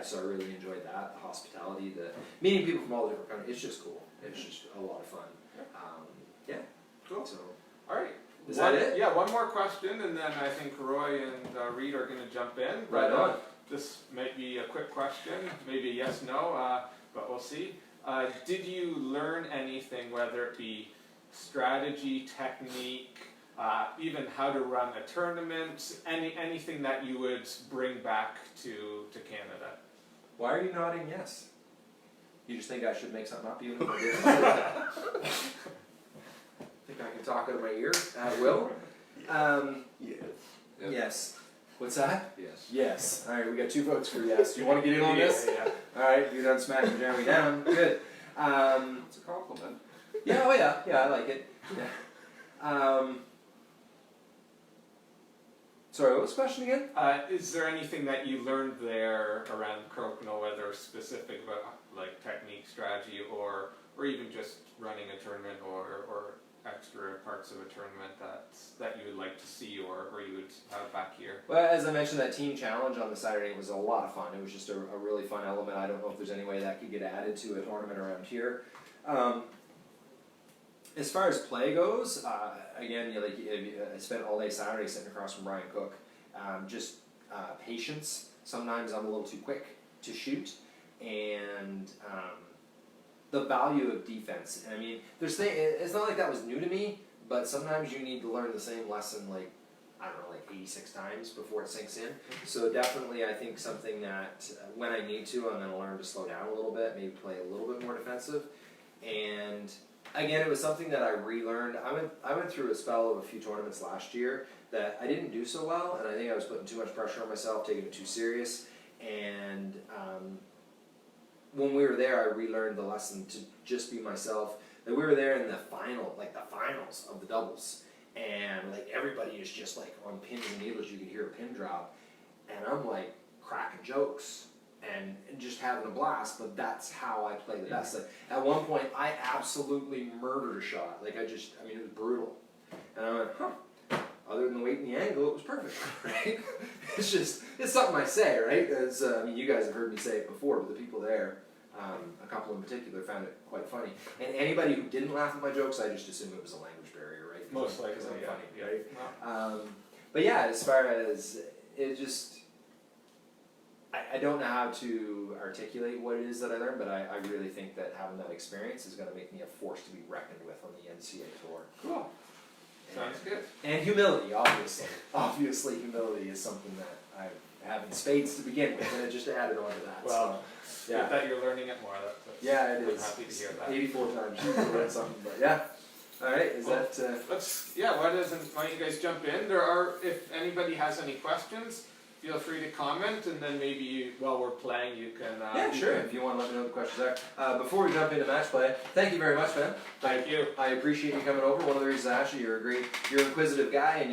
So I really enjoyed that, the hospitality, the meeting people from all different countries. It's just cool. It's just a lot of fun. Cool. So, all right. Is that it? Yeah, one more question, and then I think Roy and Reid are going to jump in. Right on. This might be a quick question, maybe yes, no, but we'll see. Did you learn anything, whether it be strategy, technique, even how to run a tournament, anything that you would bring back to Canada? Why are you nodding yes? You just think I should make something up even if I didn't? Think I can talk out of my ear at will? Yes. Yes. What's that? Yes. Yes. All right, we got 2 votes for yes. Do you want to get in on this? Yeah. All right, you're done smacking Jeremy down. Good. It's a compliment. Yeah, oh yeah, yeah, I like it. Yeah. Sorry, what was the question again? Is there anything that you learned there around Crokinole, whether specific about like technique, strategy, or even just running a tournament or extra parts of a tournament that you would like to see or you would have back here? Well, as I mentioned, that team challenge on the Saturday was a lot of fun. It was just a really fun element. I don't know if there's any way that could get added to a tournament around here. As far as play goes, again, I spent all day Saturday sitting across from Brian Cook. Patience. Sometimes I'm a little too quick to shoot, and the value of defense. I mean, it's not like that was new to me, but sometimes you need to learn the same lesson like 86 times before it sinks in. So definitely, I think something that when I need to, I'm going to learn to slow down a little bit, maybe play a little bit more defensive. And again, it was something that I relearned. I went through a spell of a few tournaments last year that I didn't do so well, and I think I was putting too much pressure on myself, taking it too serious. And when we were there, I relearned the lesson to just be myself. That we were there in the finals of the doubles, and like everybody is just like on pins and needles. You could hear a pin drop, and I'm like cracking jokes and just having a blast. But that's how I play the best. Like at one point, I absolutely murdered a shot. Like it was brutal, and I went, huh. Other than the weight and the angle, it was perfect, right? It's something I say, right? As, you guys have heard me say it before, but the people there, a couple in particular, found it quite funny. And anybody who didn't laugh at my jokes, I just assumed it was a language barrier, right? Most likely, because I'm yeah, funny, yeah. right? But yeah, as far as it just, I don't know how to articulate what it is that I learned, but I really think that having that experience is going to make me a force to be reckoned with on the NCAA tour. Cool. Sounds good. And humility, obviously. Obviously, humility is something that I have in spades to begin with, and it just added on to that. Well, so, yeah. good that you're learning it more. Yeah, it I'm is. happy to hear that. 84 times you learn something, but yeah. All right, is Well, that... why don't you guys jump in? If anybody has any questions, feel free to comment, and then maybe while we're playing you can... yeah, sure, if you want to let me know what the questions are. Before we jump into match play, thank you very much, man. Thank you. I appreciate you coming over. One of the reasons I asked you, you're an inquisitive guy, and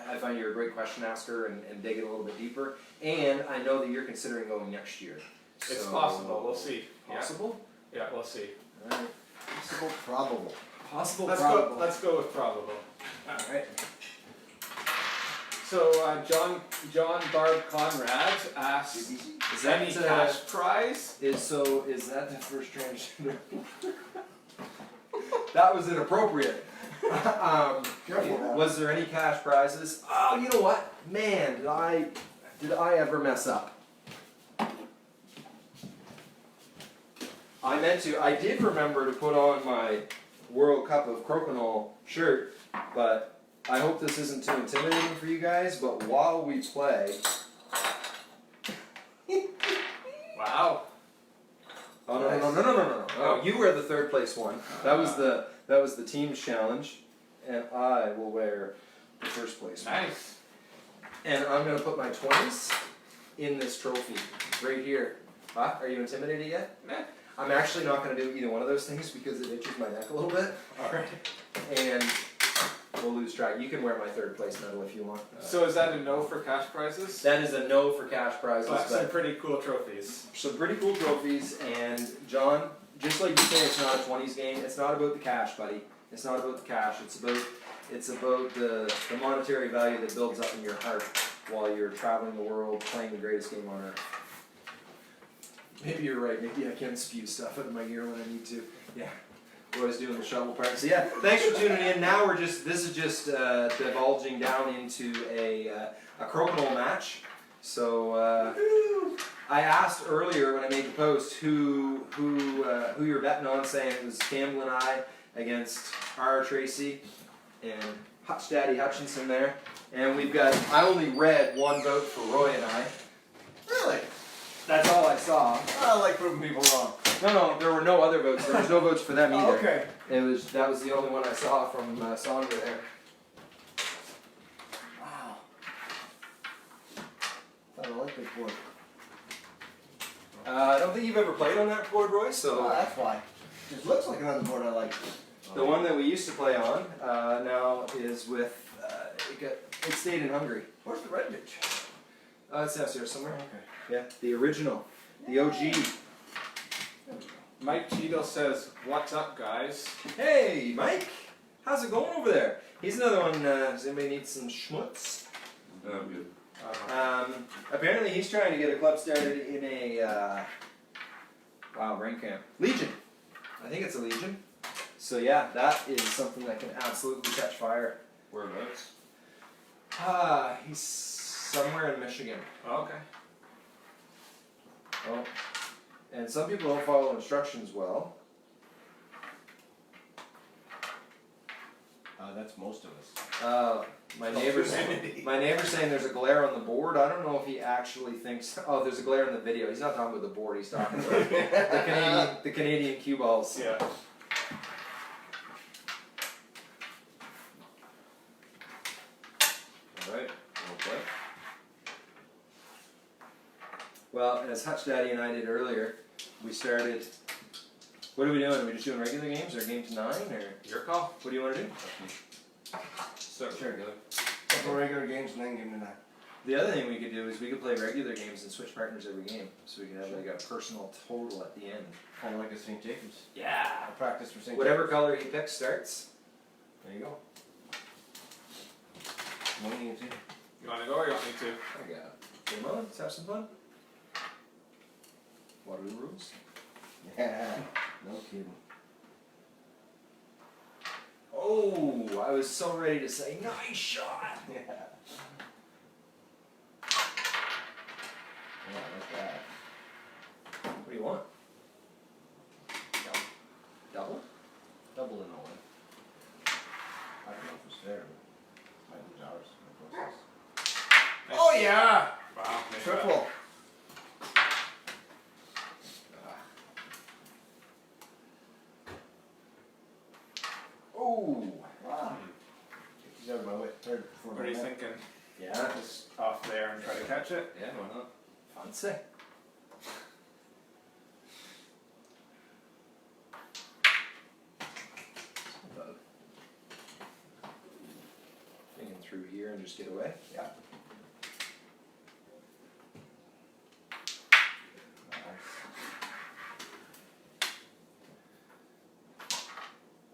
I find you're a great question asker and digging a little bit deeper. And I know that you're considering going next year. It's possible, we'll see. Possible? Yeah, we'll see. All right. Possible, probable. Possible, Let's probable. let's go with probable. All right. So John Barb Conrad asks, Is any cash prize? Is that the first transgender? That was inappropriate. Careful now. Was there any cash prizes? Oh, you know what? Man, did I ever mess up? I did remember to put on my World Cup of Crokinole shirt, but I hope this isn't too intimidating for you guys, but while we play... Wow. Oh, no. Oh, you were the third place one. That was the team's challenge, and I will wear the first place one. Nice. And I'm going to put my 20s in this trophy, right here. Huh? Are you intimidated yet? Meh. I'm actually not going to do either one of those things because it itches my neck a little bit. Alright. And we'll lose track. You can wear my third place medal if you want. So is that a no for cash prizes? That is a no for cash prizes. But some But pretty cool trophies. some pretty cool trophies. And John, just like you say, it's not a 20s game. It's not about the cash, buddy. It's not about the cash. It's about the monetary value that builds up in your heart while you're traveling the world, playing the greatest game on earth. Maybe you're right. Maybe I can spew stuff out of my ear when I need to. Yeah. What I was doing the shovel part. So yeah, thanks for tuning in. Now this is just divulging down into a Crokinole match. So I asked earlier when I made the post who you're betting on, saying it was Campbell and I against our Tracy and Hutch Daddy Hutchinson there. And I only read one vote for Roy and I. Really? That's all I saw. I like proving people wrong. No, there were no other votes. There was no votes for them either. Oh, okay. That was the only one I saw from Sondra there. like this board. I don't think you've ever played on that board, Roy, Oh, so that's why. Just looks like another board I like. the one that we used to play on now is with, it stayed in Hungary. Where's the red ditch? It's downstairs somewhere. Okay. Yeah, the original, the OG. Mike Cheadle says, "What's up, guys?" Hey, Mike, how's it going over there? He's another one, does anybody need some schmutz? No, I'm good. Apparently he's trying to get a club started in a, rain camp. Legion. I think it's a Legion. So yeah, that is something that can absolutely catch fire. Whereabouts? He's somewhere in Michigan. Okay. Oh. And some people don't follow instructions well. That's most of us. My neighbor's saying there's a glare on the board. I don't know if he actually thinks. Oh, there's a glare in the video. He's not talking about the board. He's talking about the Canadian cue balls. Yeah. All right. Well played. Well, as Hutch Daddy and I did earlier, we started. What are we doing? Are we just doing regular games or game to 9 or Your call. what do you want to do? Start Sure. together. Couple regular games and then give them that. The other thing we could do is we could play regular games and switch partners every game, so we can have like a personal total at the end. Kind of like a St. Jacobs. Yeah. I practice for St. Whatever color he picks starts. There you go. No need to. You want to go or you want me to? I got it. Game on. Let's have some fun. Waterloo rules. Yeah. No kidding. Oh, I was so ready to say nice shot. Yeah. Yeah, like that. What do you want? Double? Double in a way. I don't know if it's fair, but might lose ours in the process. Nice. Oh yeah! Wow. nice shot. Triple. Oh. Wow. He's out of my way. Third before What are you thinking? Yeah. Just off there and try to catch it? Yeah, why not? Fancy. Thinking through here and just get away. Yeah.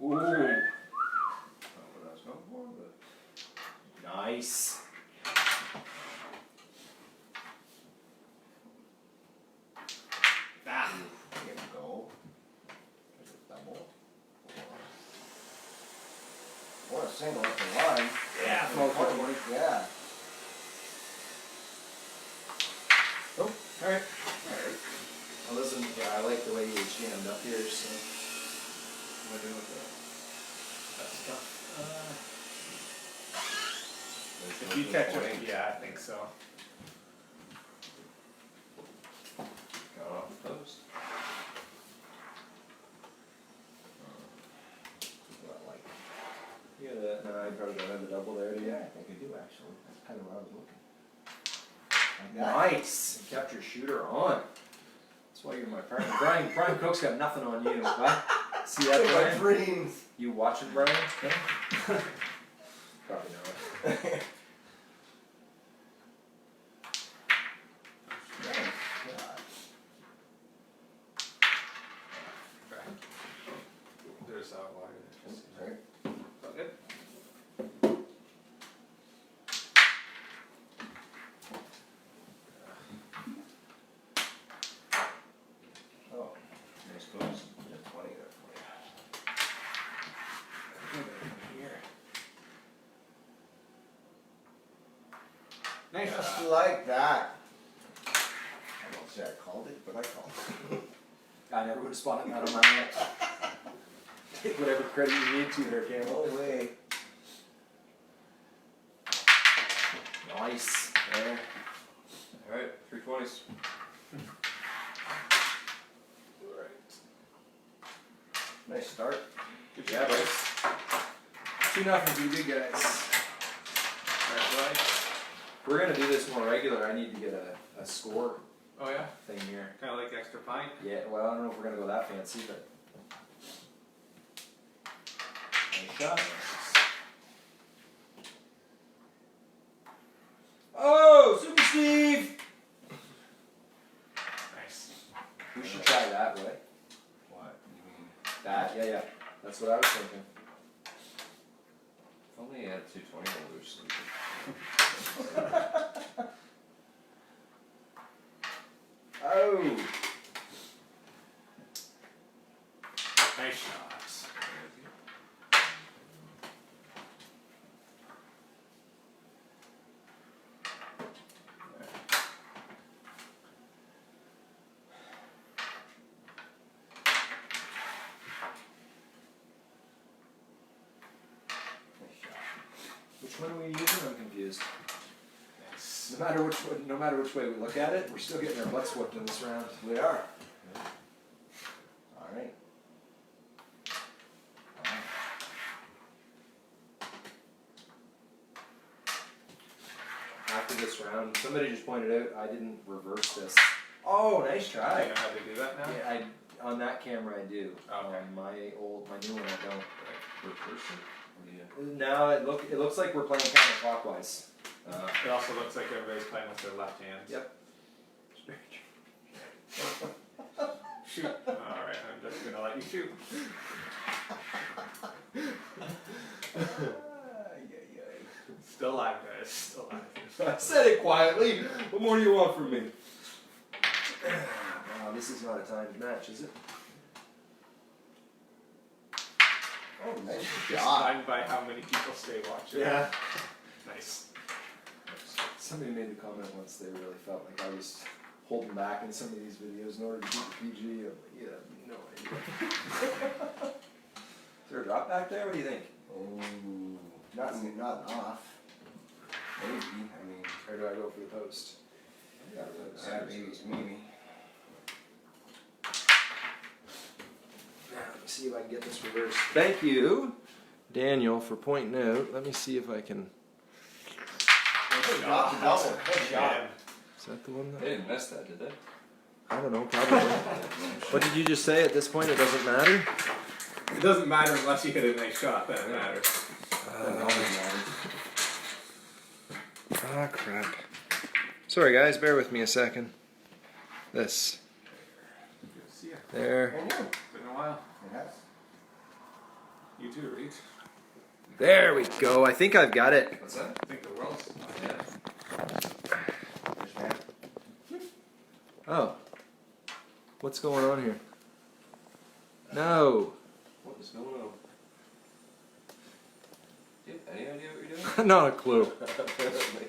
Ooh. Not what I was going for, but Nice. Ah. Here we go. There's a double. What a single up the line. Yeah, Small point. Yeah. Oh, alright. Well, listen, yeah, I like the way you jammed up here, so. what am I doing with That's tough. that? If you catch it, yeah, I think so. Got off the post. Well, like, You got a, no, you probably don't have the double there, do you? yeah, I think I do actually. That's kind of what I was looking. Like that. Nice! You kept your shooter on. That's why you're my partner. Brian Cook's got nothing on you. What? See that, My Brian? dreams. You watching, Brian? Probably not. There's water there. Right. All good? Oh, I suppose. just 20 there for you. Here. Nice. Just like that. I won't say I called it, but I called it. I never would have spotted that on my end. Take whatever credit you need to there, Campbell. No way. Nice. There. Alright, 320s. Alright. Nice start. Good Yeah, job, boys. guys. 2-0 to the good guys. Alright, we're gonna do this more regular, I need to get a score Oh yeah, thing here. kind of like extra pint. Yeah, well, I don't know if we're gonna go that fancy, but. Nice shot. Oh, Super Steve! Nice. We should try that way. What? You mean? That, yeah. That's what I was thinking. If only you had 220 holders. Oh! Nice shots. Which one are we using? I'm confused. Nice. No matter which way we look at it, we're still getting our butts whooped in this round. We are. Alright. After this round, somebody just pointed out I didn't reverse this. Oh, nice I try. know how to do that now. Yeah, on that camera I do. Okay. On my new one I don't. Reverse it? Now it looks like we're playing counterclockwise. It also looks like everybody's playing with their left hands. Yep. Shoot. Alright, I'm just gonna let you shoot. Still alive, guys. Still alive. I said it quietly. What more do you want from me? Wow, this is not a timed match, is it? Oh, nice Just shot. timed by how many people stay watching. Yeah. Nice. Somebody made the comment once they really felt like I was holding back in some of these videos in order to keep the PG. I'm like, yeah, no idea. Is there a drop back there? What do you think? Oh, not off. Maybe. I mean, Or do I go for the post? yeah, maybe. Now, let me see if I can get this reversed. Thank you, Daniel, for pointing out. Let me see if I can. Good shot. Double. Good shot. Man. Is that the one? They didn't miss that, did they? I don't know, probably. What did you just say? At this point, it doesn't matter? It doesn't matter unless you hit a nice shot, then it matters. Ah, crap. Sorry, guys, bear with me a second. This. Good to see ya. There. And you. Been a while. It has. You too, Reid. There we go. I think I've got it. What's that? I think the world's. Yeah. There's man. Oh. What's going on here? No. What is going on? Do you have any idea what you're doing? Not a clue. Apparently.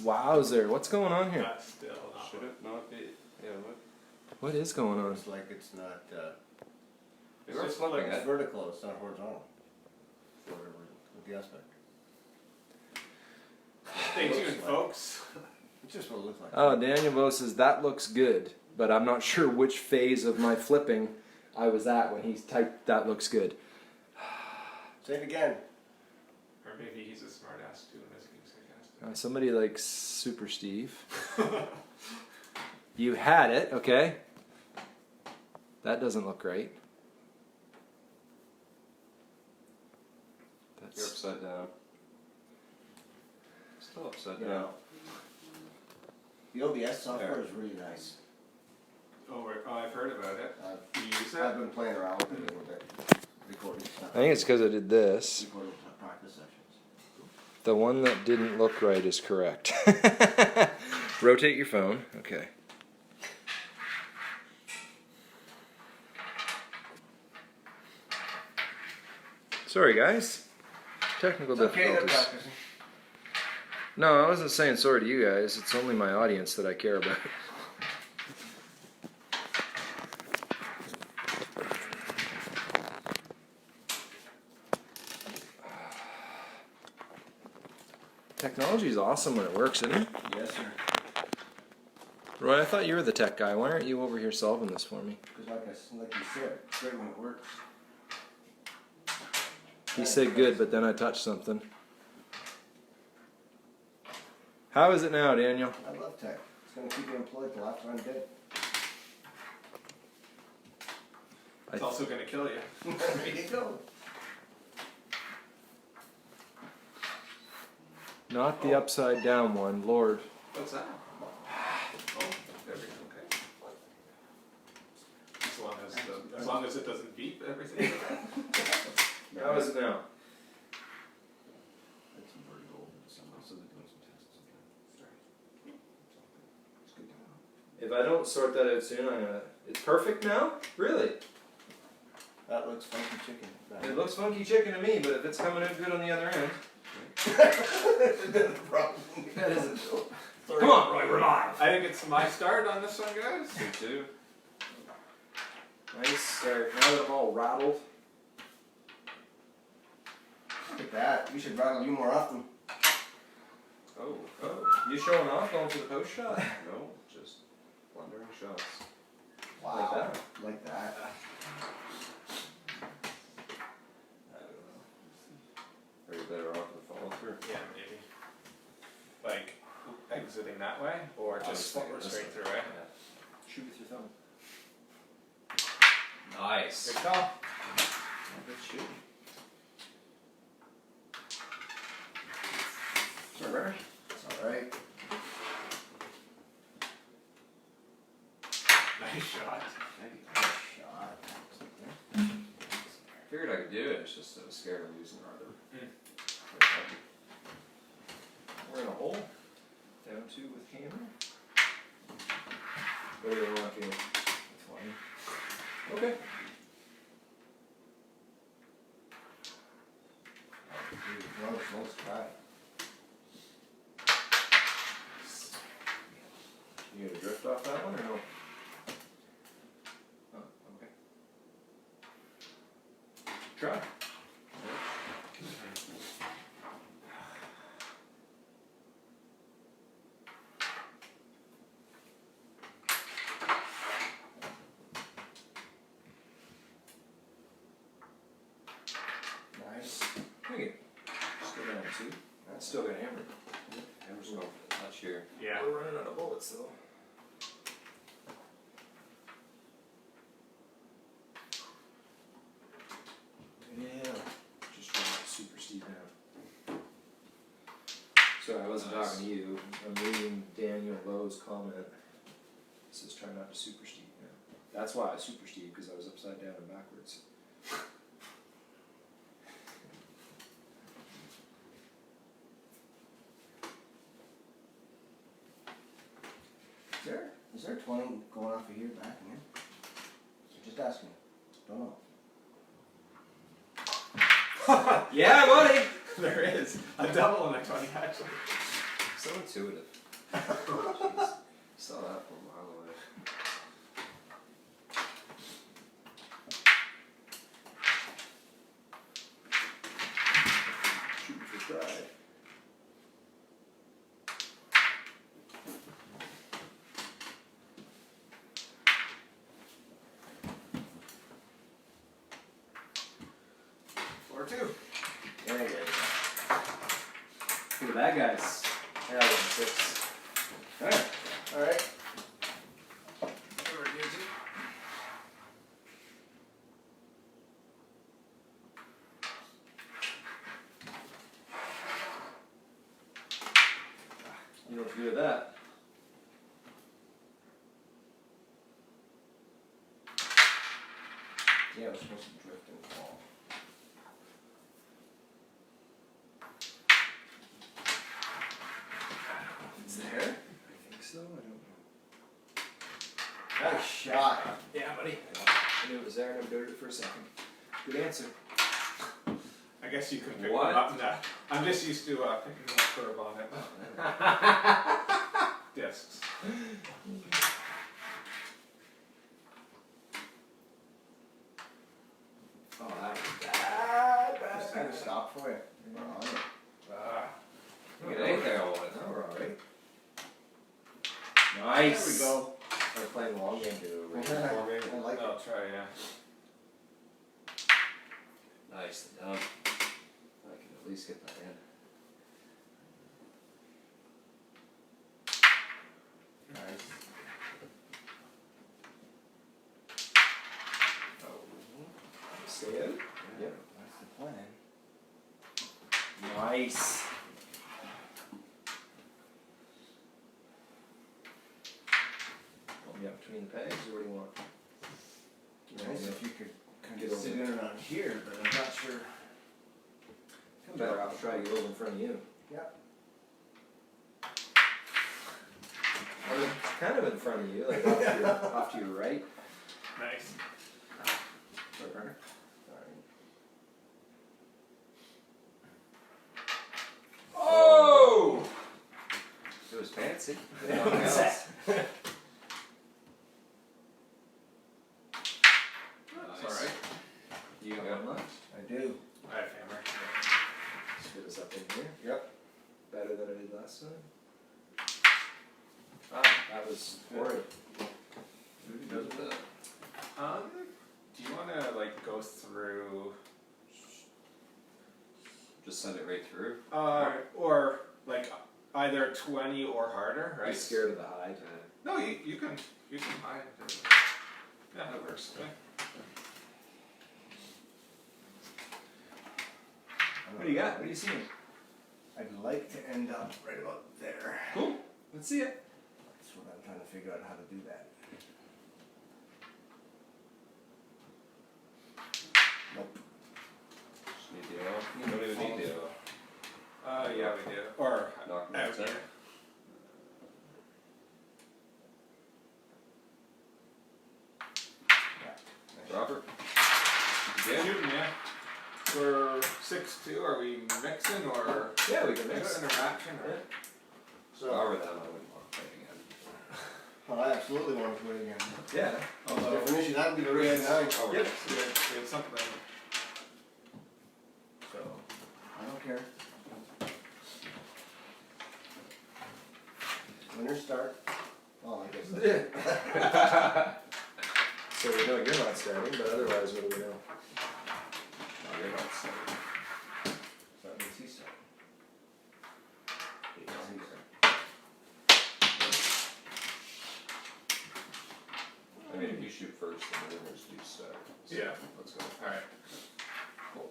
Wowzer. What's going on here? That's still not. Should it not be? Yeah, what? What is going on? Looks like it's not, They were just flipping it's it. vertical, it's not horizontal. For whatever reason, with the aspect. Stay tuned, folks. It's just what it looks like. Oh, Daniel Bo says that looks good, but I'm not sure which phase of my flipping I was at when he typed that looks good. Say it again. Or maybe he's a smart ass too and is being sarcastic. Somebody like Super Steve. You had it, okay? That doesn't look right. You're That's upside down. Still upside You down. know. The OBS software is really nice. Oh, I've heard about it. Do you use I've it? been playing around with it a little bit. Recording stuff. I think it's because I did this. Recording practice sessions. The one that didn't look right is correct. Rotate your phone. Okay. Sorry, guys. Technical It's okay, they're difficulties. practicing. No, I wasn't saying sorry to you guys. It's only my audience that I care about. Technology is awesome when it works, isn't it? Yes, sir. Roy, I thought you were the tech guy. Why aren't you over here solving this for me? Because like you said, it's great when it works. He said good, but then I touched something. How is it now, Daniel? I love tech. It's going to keep you employed till after I'm dead. It's also going to kill you. There you go. Not the upside down one, Lord. What's that? Oh, everything okay. As long as it doesn't beep, everything okay. How is it now? That's some vertigo over the summer, so they're doing some tests again. It's good to know. If I don't sort that out soon, I'm gonna. It's perfect now? Really? That looks funky chicken. It looks funky chicken to me, but if it's coming out good on the other end. That's the problem. That isn't. Come on, Roy, we're live. I think it's my start on this one, guys. Me too. Nice start. Now that I'm all rattled. Look at that. We should rattle you more often. Oh, you showing off going for the post shot? No, just blundering shots. Wow. Like that? Like that. I don't know. Are you better off with follow through? Yeah, maybe. Like exiting that way, or just thinking this straight way. through it. Shoot with your thumb. Nice. Good call. Good shoot. Sorry. It's alright. Nice shot. Shot. Figured I could do it, it's just I was scared of losing rudder. We're in a hole. Down two with hammer. What do you want to do? 20. Okay. Let's try. You gonna drift off that one or no? Oh, okay. Try. Nice. Thank you. Still down two. That's still got hammer. Hammer's going for the touch here. Yeah. We're running out of bullets though. Yeah. Just trying not to super steep now. Sorry, I wasn't Nice. talking to you. I'm reading Daniel Lowe's comment. It says try not to super steep now. That's why I super steep, because I was upside down and backwards. Is there 20 going off of here back in here? Just asking. Don't know. Yeah, buddy! There is a double and a 20 actually. So intuitive. Jeez. Saw that from a mile away. Shoot for try. Or two. There you go. Look at that, guys. Yeah, 6. Alright. Alright. You know what to do with that? Yeah, it was supposed to drift and fall. It's there? I think so. I don't know. Nice shot. Yeah, buddy. I knew it was there and I doubted it for a second. Good answer. I guess you can pick What? them up now. I'm just used to picking them up curve on it. Discs. Oh, that was bad. Just gonna stop for you. We're on it. Look at there, all right. Now we're all right. There Nice. we go. We're playing long game too. I like I'll it. try, yeah. Nice. I can at least get that in. Stay out? Yep. That's the plan. Nice. Want me up between the pegs, or what do you want? Nice if you could kind Get of sit over in around here, but I'm not sure. I'm better off trying to get over in front of you. Yep. I'm kind of in front of you, like off to your right. Nice. Sorry, partner. Alright. Oh! It was fancy. Nothing else. Nice. Alright. You got one left? I do. Alright, hammer. Let's get us up in here. Yep. Better than I did last time. Ah, that was horrid. Who does that? Do you want to like go through, Just send it right through. or like either 20 or harder, right? I'm scared of the high to... No, you can hide. Yeah, that works. Okay. What do you got? What are you seeing? I'd like to end up right about there. Cool. Let's see it. That's what I'm trying to figure out how to do that. Nope. Just need the arrow. You don't even need the arrow. Yeah, we do. Or Knock me out outside. here. Robert. Yeah, shooting, yeah. We're 6-2. Are we mixing or Yeah, we can mix. interaction? Or? Yeah. So, However, that I wouldn't want to play again. well, I absolutely want to play again. Yeah. Although Definition, that'd be the race now. Oh, Yep, we had something. So, I don't care. Winners start. Oh, I guess that's So we know you're not starting, but otherwise, what do we know? No, you're not starting. So that means he's starting. He's starting. I mean, if you shoot first, then the winners do start. So Yeah. Let's go. All right. Cool.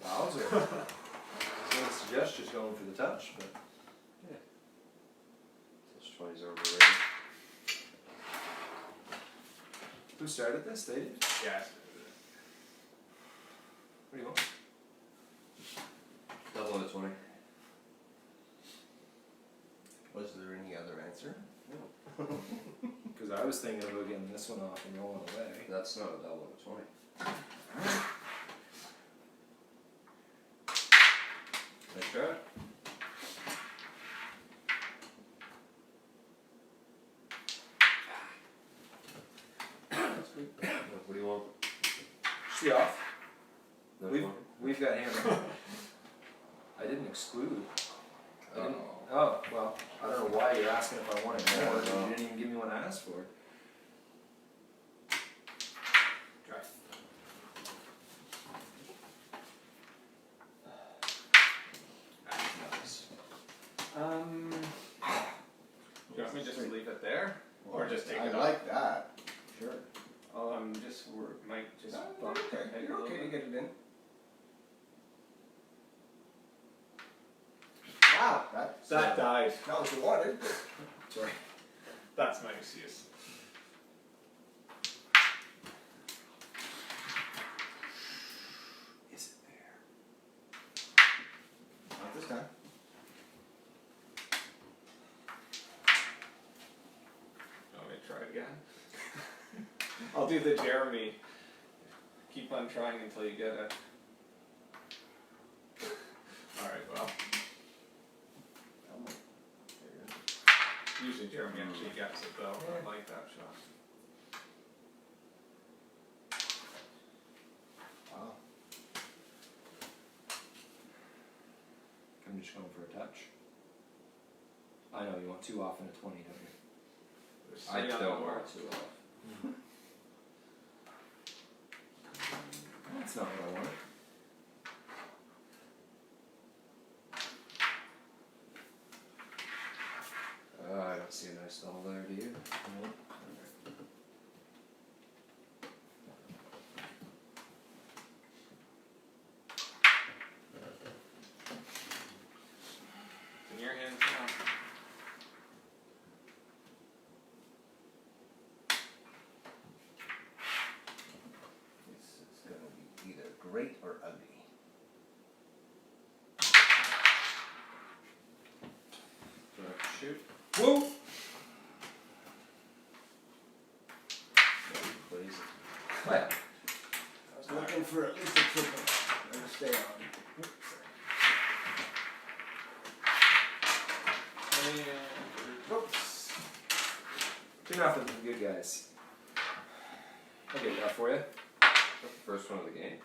Wowzer. I was going to suggest just going for the touch, but yeah. Touch 20's overrated. Who started this? They did? Yeah. What do you want? Double to 20. Was there any other answer? Because I was thinking about getting this one off and rolling away. That's not a double to 20. Nice try. That's good. What do you want? Just the off. We've got hammer. I didn't exclude. I didn't. Oh, well, I don't know why you're asking if I wanted more, because you didn't even give me one to ask for. Try. Nice. Do you want me just to leave it there? Or just take I it off? like that. Sure. Just might just No, bump you're okay. the head a You're little okay to bit. get it in. Wow, That died. not what you wanted. Sorry. That's my excuse. Is it there? Not this time. Want me to try it again? I'll do the Jeremy. Keep on trying until you get it. Alright, well. Usually Jeremy actually gets it though. I like that shot. Wow. just going for a touch. I know you want 2 off and a 20, don't you? I don't want to. That's not what I wanted. I don't see a nice double there, do you? No. In your hands now. This is gonna be either great or ugly. Do I have to shoot? Whoa! Please. Well, I was looking for at least a triple. Better stay on. And, oops. 2-0 for the good guys. I'll get that for you. That's the first one of the game.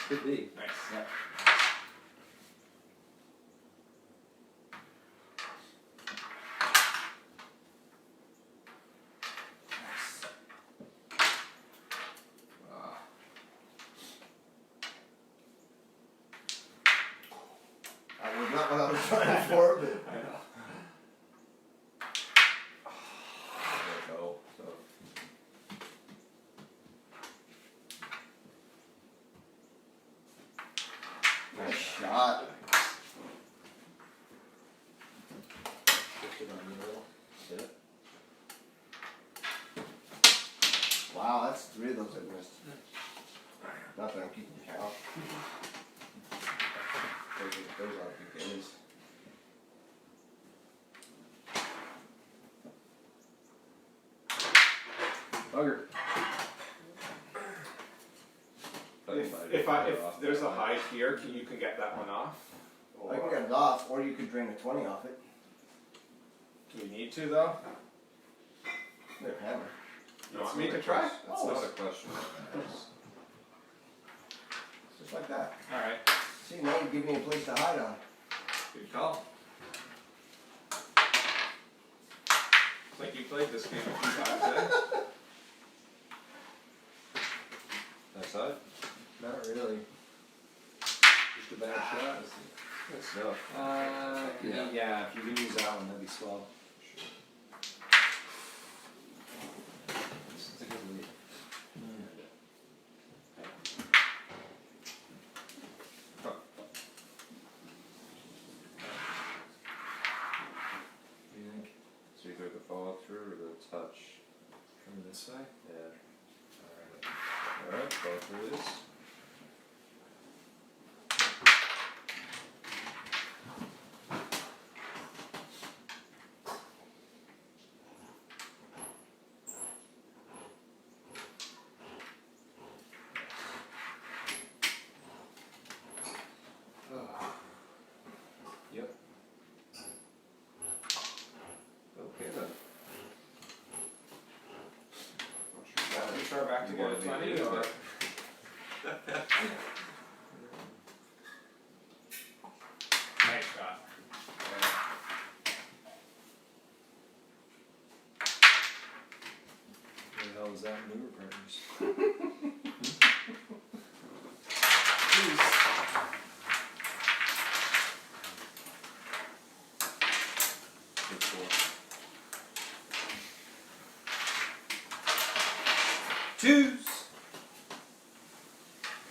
Could be. Nice. Yeah. That was not what I was trying for, but. I know. There we go. So Nice shot. Shift it on you a little. Hit it. Wow, that's 3 of those I missed. Not that I'm keeping count. Those are big games. Bugger. If there's a high here, you can get that one off? I can get it off, or you could drain a 20 off it. Do we need to though? With a hammer. You want me to try? That's not a question. Just like that. Alright, See, now you give me a place to hide on. good call. It's like you played this game a few times, eh? That side? Not really. Just a bad shot. That's enough. Yeah, if you can use that one, that'd be swell. This is a good lead. What do you think? It's either the follow through or the touch. Coming this way? Yeah. Alright. Alright, follow through this. Yep. Okay then. Are we sure back to You go to gotta 20 make it, or? but- Nice shot. Where the hell is that maneuver partners? Good score. Twos!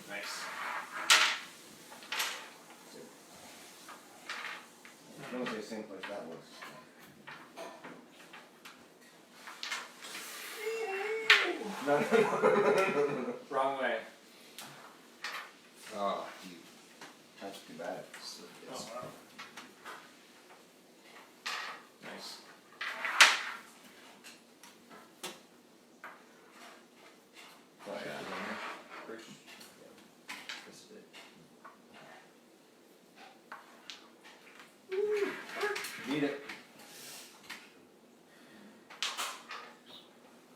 Nice. As long as they sink like that was. No. Wrong way. Ah, That's too bad. Oh, wow. Nice. Oh, yeah. Rich. This bit. Need it.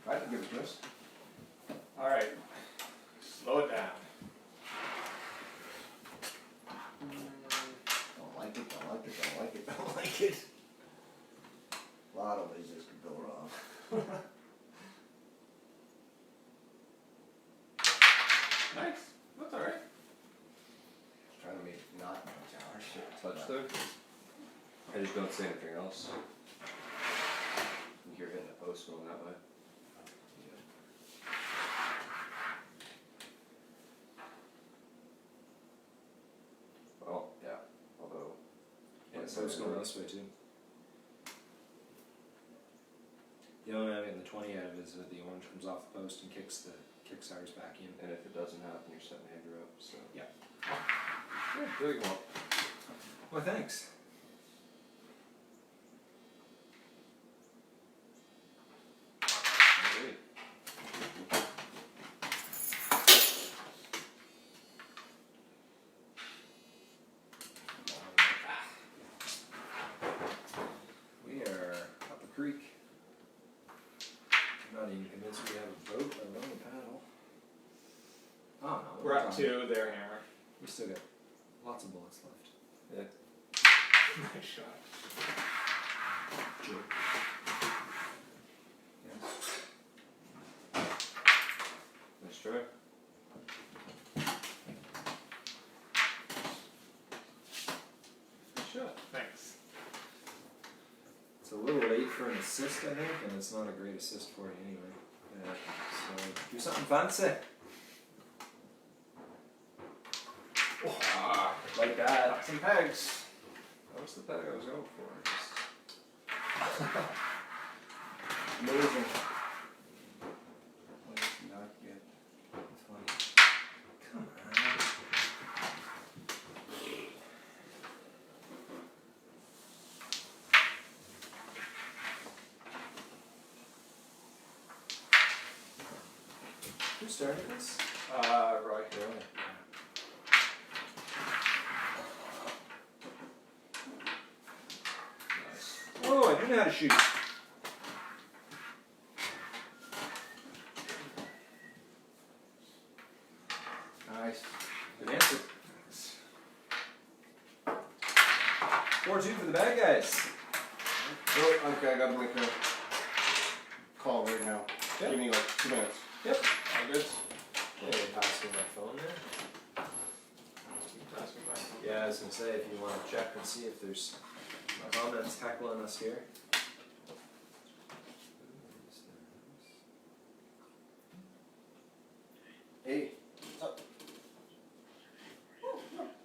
I can give it a twist. Alright. Slow it down. Don't like it. touch there. I just don't say anything else. You're hitting the post going that way. Well, yeah. Although, yeah, so it's going this way too. The only way I'm getting the 20 out of it is that the orange comes off the post and kicks ours back in. And if it doesn't happen, you're setting the header up. So yeah. Yeah, there you go. Well, thanks. Alright. We are up a creek. I'm not even convinced we have a boat, let alone a paddle. Oh no. We're up to their hammer. We still got lots of bullets left. Yeah. Nice shot. Sure. Yes. Nice try. Good shot. Thanks. It's a little late for an assist, I think, and it's not a great assist for you anyway. Yeah. So do something fancy. Ah, Like that. got some pegs. That was the peg I was going for. Amazing. What is not yet? 20. Come on. Who started this? Roy. Really? Oh, I do know how to shoot. Nice. Good answer. 4-2 for the bad guys. Oh, okay, I gotta make a call right now. Yep. Give me like 2 minutes. Yep. All good. Yeah, pass me my phone there. Pass me my phone. Yeah, I was gonna say if you want to check and see if there's comments heckling us here. Hey, what's up?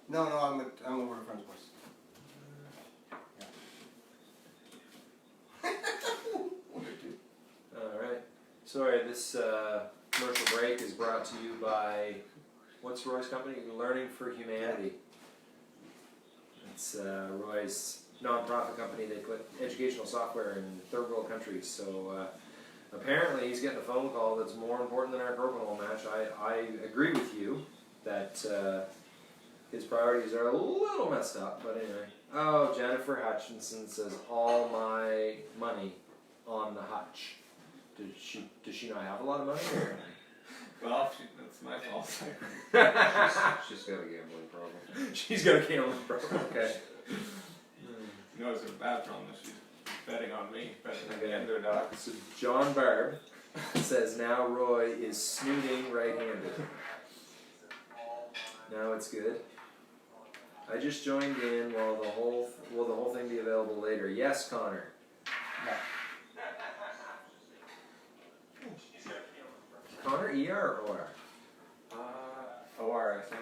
No, I'm over at a friend's place. Alright. Sorry, this commercial break is brought to you by, what's Roy's company? Learning for Humanity. It's Roy's non-profit company. They put educational software in third world countries. So apparently he's getting a phone call that's more important than our Crokinole match. I agree with you that his priorities are a little messed up, but anyway. Oh, Jennifer Hutchinson says all my money on the hutch. Does she not have a lot of money? Well, that's my fault. She's got a gambling problem. She's got a gambling problem. Okay. You know, it's a bad problem that she's betting on me, betting on Okay. the underdog. So John Barb says now Roy is snooting right-handed. Now it's good. I just joined in. Will the whole thing be available later? Yes, Connor. Yeah. Connor, ER or OR? OR, I think.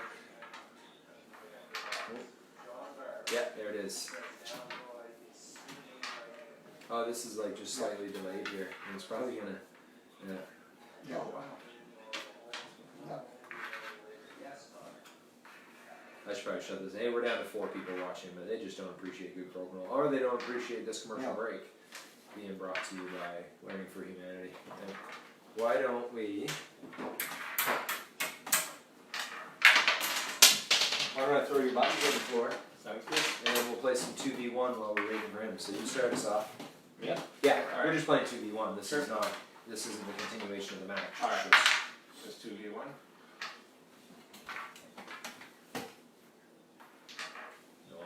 Yeah, there it is. Oh, this is like just slightly delayed here. And it's probably gonna. Yeah. Oh, wow. I should probably shut this. Hey, we're down to 4 people watching, but they just don't appreciate good Crokinole, or they don't appreciate this commercial Yeah. break being brought to you by Learning for Humanity. And why don't we? Why don't I throw your buttons on the floor, Sounds good. and then we'll play some 2v1 while we're waiting for him. So you start us off. Yeah. Yeah, All we're right. just playing 2v1. This Sure. is not. This isn't the continuation of the match. All right. It's Just 2v1.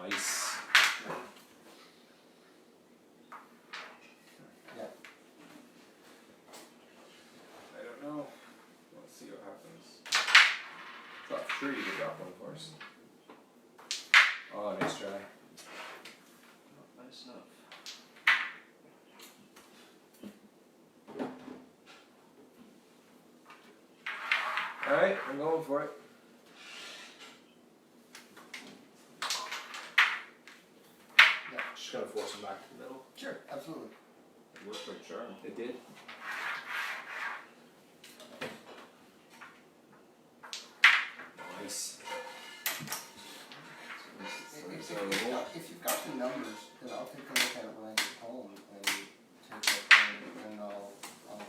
Nice. Yeah. I don't know. Let's see what happens. Thought for sure you could drop one for us. Oh, nice try. stuff. Alright, I'm going for it. Just gonna force him back to the middle. Sure, absolutely. It worked like a charm. It did. Nice. If you've got the numbers, then I'll take a look at it when I get home and take it, and I'll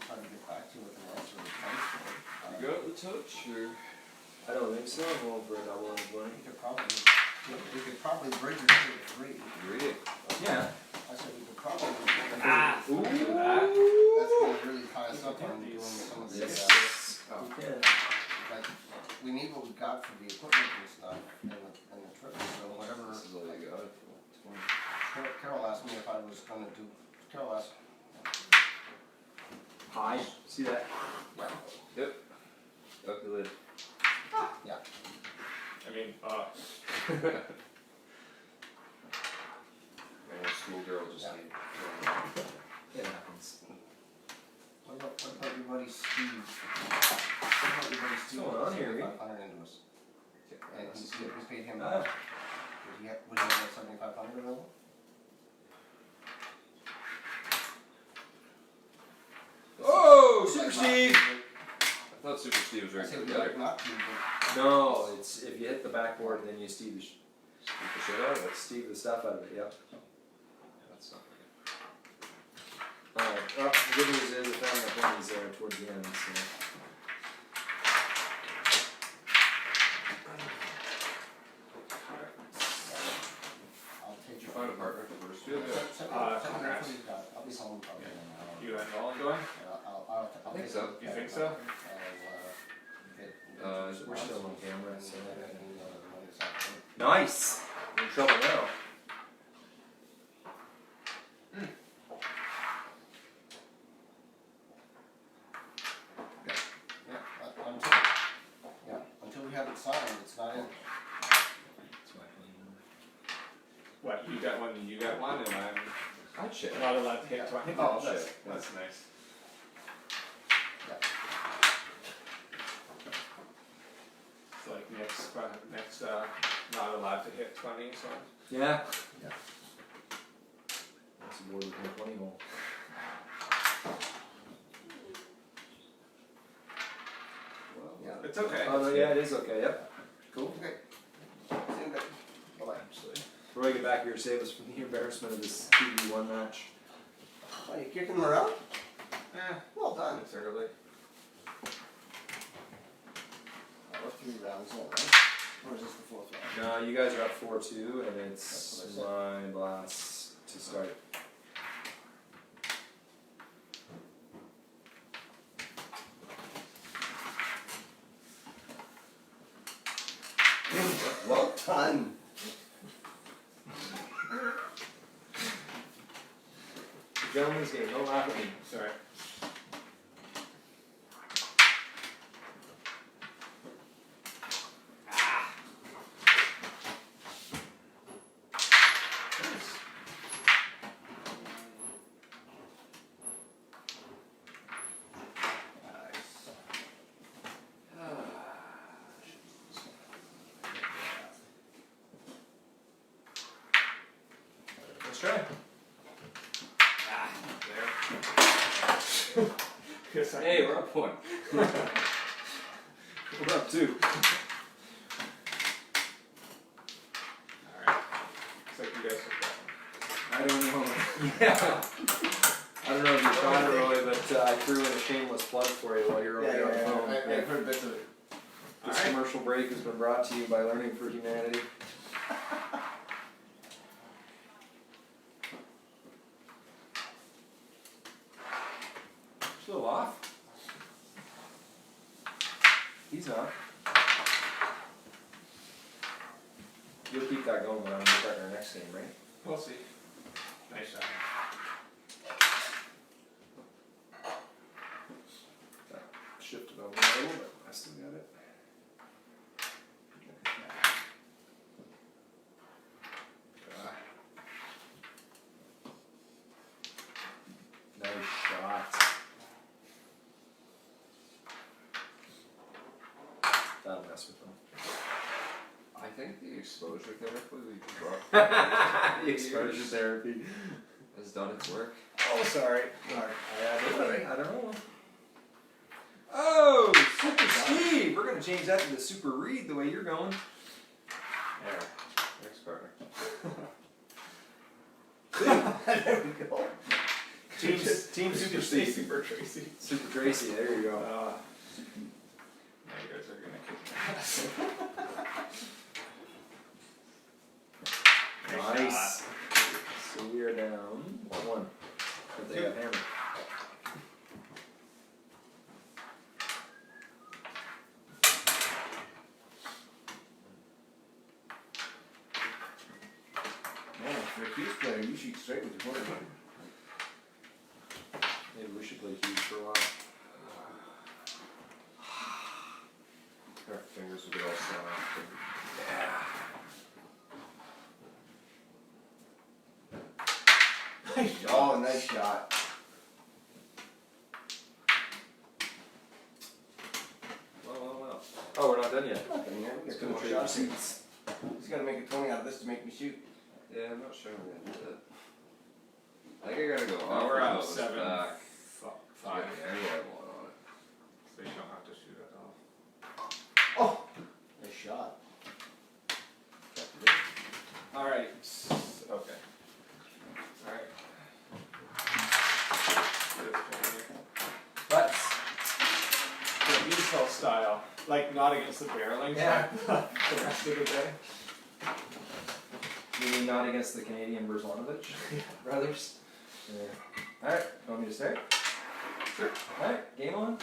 try to get back to you with an answer. You got the touch, or? I don't think so. I'm going for a double and one. We could probably bridge it to a 3. Really? Yeah. I said we could probably. Ooh, look at that. That's going to really tie us up on doing some of this. Yes. Okay. Like, we need what we got for the equipment and stuff and the trip. So whatever. This is all you got it for. Carol asked me if I was going to do. Carol asked. High. See that? Yeah. Yep. Calculate. Yeah. I mean, And a schoolgirl just Yeah. need. It happens. What about your buddy Steve? What about your buddy Steve? What's going on here, Reid? 7,500 into us. And we paid him. Ah. Would he have that 7,500 available? Oh, Super Like, Steve! I thought Super Steve was I right said we'd together. like not to, but No, it's if you hit the backboard, then you Steve the Beat the shit out of it. Steve the stuff out of it. Yep. That's not Alright. Well, the good news is I found my ponies there towards the end. So. I'll take Did you find a partner for first field? congrats. I'll be home probably in an hour. you and Nolan going? I'll think take so. a- You think so? We're still on camera. So. So. Nice. We're in trouble now. Until we have it signed, it's not in. What, you got one and you got one, and I'm I'd shit. not allowed to hit 20? Oh, that's, shit. that's nice. It's like next not allowed to hit 20, so. Yeah. Yeah. That's a board with a 20 hole. Well, Yeah. It's okay. Oh, no, yeah, it is okay. Yep. Cool. Okay. See you later. Bye-bye. Actually. Roy, get back here. Save us from the embarrassment of this TV1 match. Are you kicking them around? Eh, Well done. it's early. That was 3 rounds, all right? Or is this the 4th round? No, you guys are up 4-2, and it's That's what I my blast to start. Well done. Gentlemen's game. Don't laugh at me. Sorry. Let's try. There. Yes, I hey, we're up one. We're up 2. Alright. Looks like you guys took that one. I don't know. Yeah. I don't know if you tried it, Roy, but I threw in a shameless plug for you while you're over here on the phone. I've heard bits of it. This Alright. commercial break has been brought to you by Learning for Humanity. It's a little off. He's off. You'll keep that going when I'm starting our next game, right? We'll see. Nice shot. That shifted over a little bit. I still got it. mess with them. I think the exposure therapy we The exposure therapy has done its work. Oh, sorry. I don't know. Oh, Super Steve! We're gonna change that to the Super Reid the way you're going. There. Next partner. There we go. Team Super Steve. Super Tracy. Super Tracy, there you go. Now you guys are gonna kick my ass. Nice. So we are down 1-1. But they got hammered. Man, if you're a Hughes player, you shoot straight with your quarterback. Maybe we should play Hughes for a while. Our fingers will get all soft. Oh, nice shot. Well. Oh, we're not done yet. Nothing here. We Let's got go two more trade shots. receipts. He's got to make a 20 out of this to make me shoot. Yeah, I'm not sure I'm gonna do that. I think I gotta go Oh, off. we're or up go back. 7-5. Yeah, I have one on it. So you don't have to shoot at all. Oh, nice shot. Alright. Okay. Alright. But The Beasville style. Like not against the barreling, Yeah. but the rest of the day. you mean not against the Canadian Berzlanovich brothers? Yeah. Alright, want me to start? Sure. Alright, game on.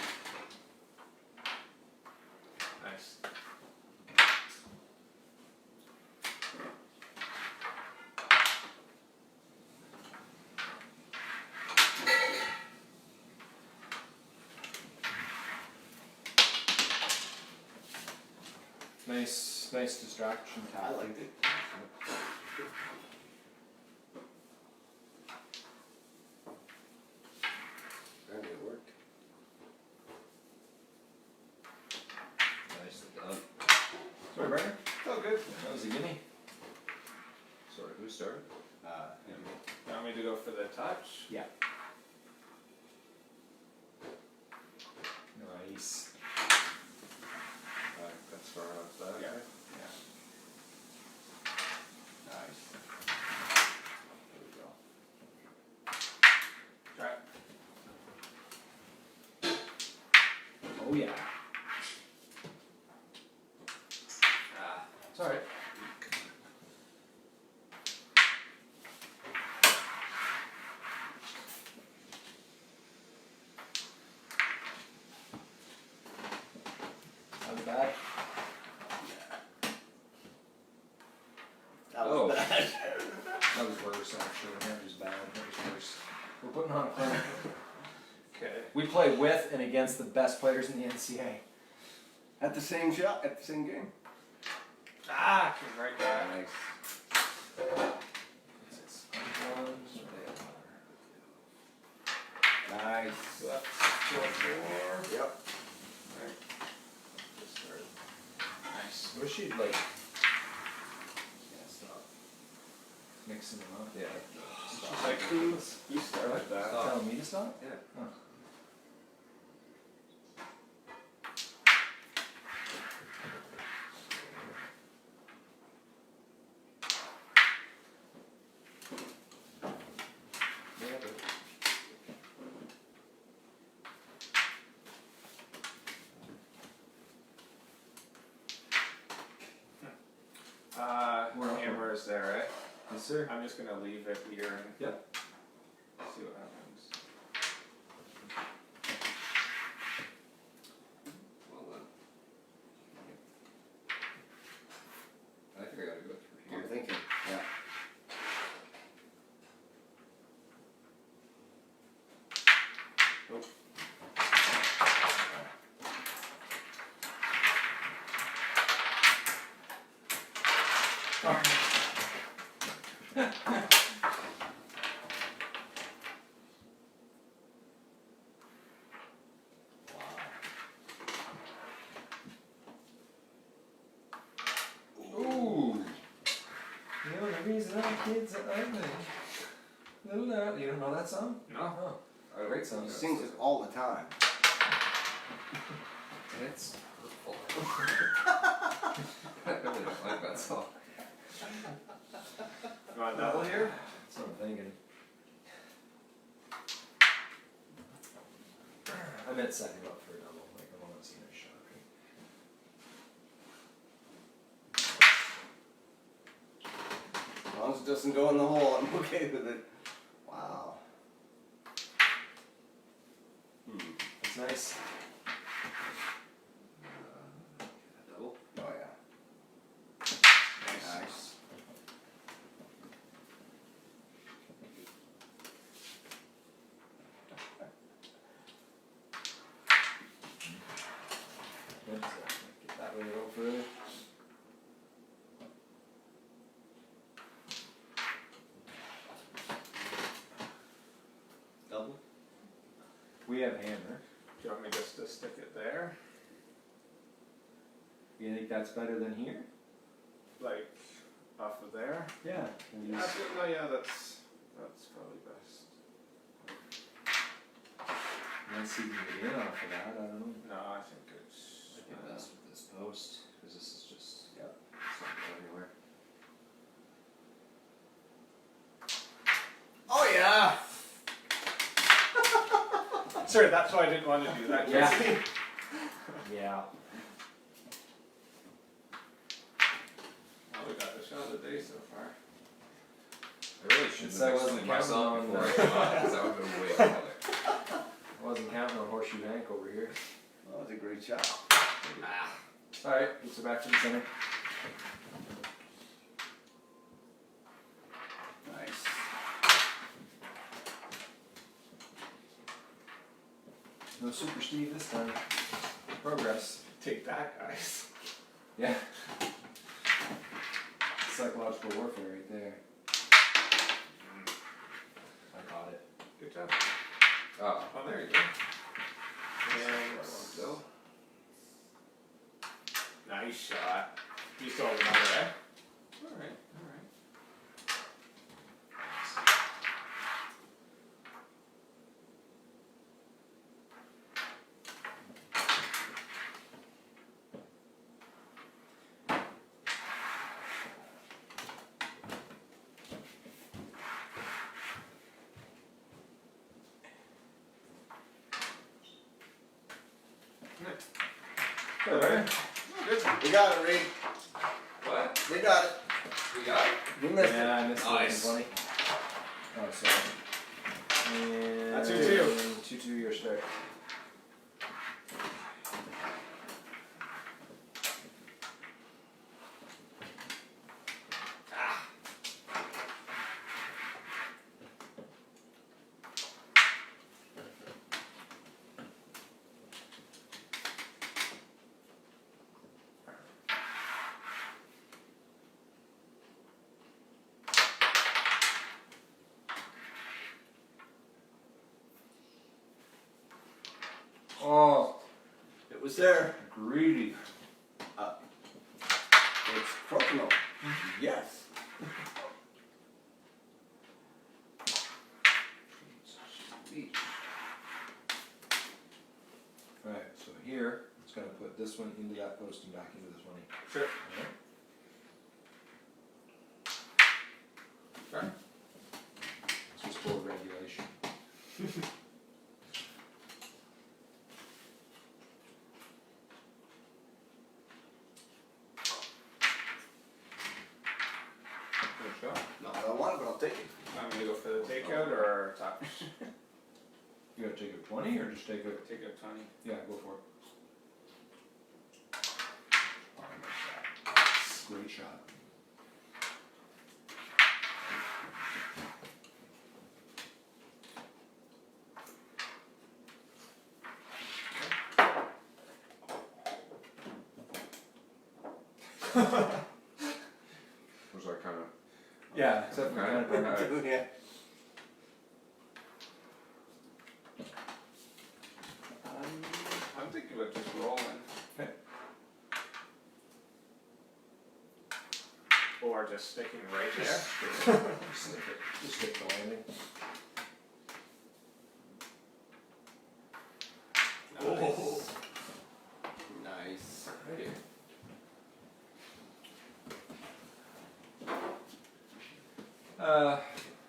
Nice. Nice distraction I tactic. liked it. Apparently it worked. Nicely done. Sorry, Brendan. Oh, good. That was a gimme. Sorry, who started? Him. Want me to go for the touch? Yeah. Nice. That's far enough that. Yeah. right? Nice. There we go. Try it. Oh yeah. It's alright. That was bad. That was Oh. bad. That was worse actually. That was bad. That was worse. We're putting on a clinic. Okay. We play with and against the best players in the NCAA. At the same shot, at the same game. Ah, came right back. Nice. Nice. So that's 4-4. Yep. Right. Just start. Nice. Wish you'd like. Yeah, stop. Mixing them up. Yeah. She's like, who? You started that. Stop. Telling me to stop? Yeah. Oh. Yeah, but We're up. Hammer is there, right? Yes, sir. I'm just gonna leave it here and Yep. see what happens. well then. I think I gotta go through I'm here. thinking. Yeah. Nope. three's little kids are ugly. Little, you don't know that song? No. Oh, great song. He sings it all the time. It's hurtful. I really don't like that song. You want a double here? That's what I'm thinking. I meant setting him up for a double. Like, I want to see a shot. As long as it doesn't go in the hole, I'm okay with it. Wow. That's nice. Double. Oh yeah. Nice. Good. So, get that way a little further. Double. We have hammer. Do you want me just to stick it there? You think that's better than here? Like, off of there? Yeah. No, yeah, that's probably best. Let's see if we can get in off of that. I don't know. No, I think it's... Might be best with this post, because this is just, Yep. it's not going anywhere. Oh yeah! Sorry, that's why I didn't want to do that, Yeah. Tracy. Yeah. Well, we got the shot of the day so far. I really shouldn't So I have wasn't explained myself counting before on I came on, because that would have been way better. Wasn't counting on horseshoe bank over here. That was a great shot. Alright, gets her back to the center. Nice. No Super Steve this time. Progress. Take that, guys. Yeah. Psychological warfare right there. I caught it. Good job. Oh, Oh, there you go. And so. nice shot. You saw another, eh? Alright, alright. Alright. We got it, Reid. What? We got it. We got it? You missed Yeah, I missed Nice. it. 20. Oh, sorry. And That's 2-2. 2-2 your start. Oh, it was there. greedy. It's Crokinole. Yes. Sweet. Alright, so here, it's gonna put this one into that post and back into this one. Sure. Alright. Sure. This was for regulation. Good shot. Not what I wanted, but I'll take it. I'm gonna go for the takeout or touch? You gotta take a 20 or just take a. Takeout 20. Yeah, go for it. Great shot. Was that kind of... Yeah, except for kind of Yeah. I'm thinking about just rolling. Okay. Or just sticking right there. Just stick the landing. Nice. Nice. Ready.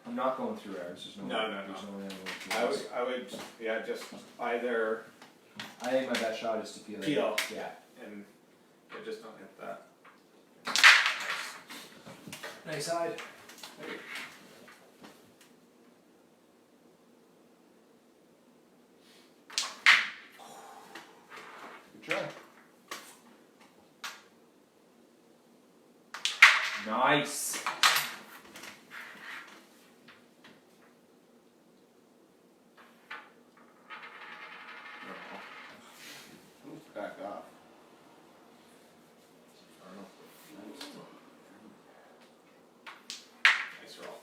I'm not going through ours. There's no. No. There's no way I'm going through ours. I would, yeah, just either I think my best shot is to peel it. peel Yeah. and just don't hit that. Nice side. Good try. Nice. Move back off. Nice roll.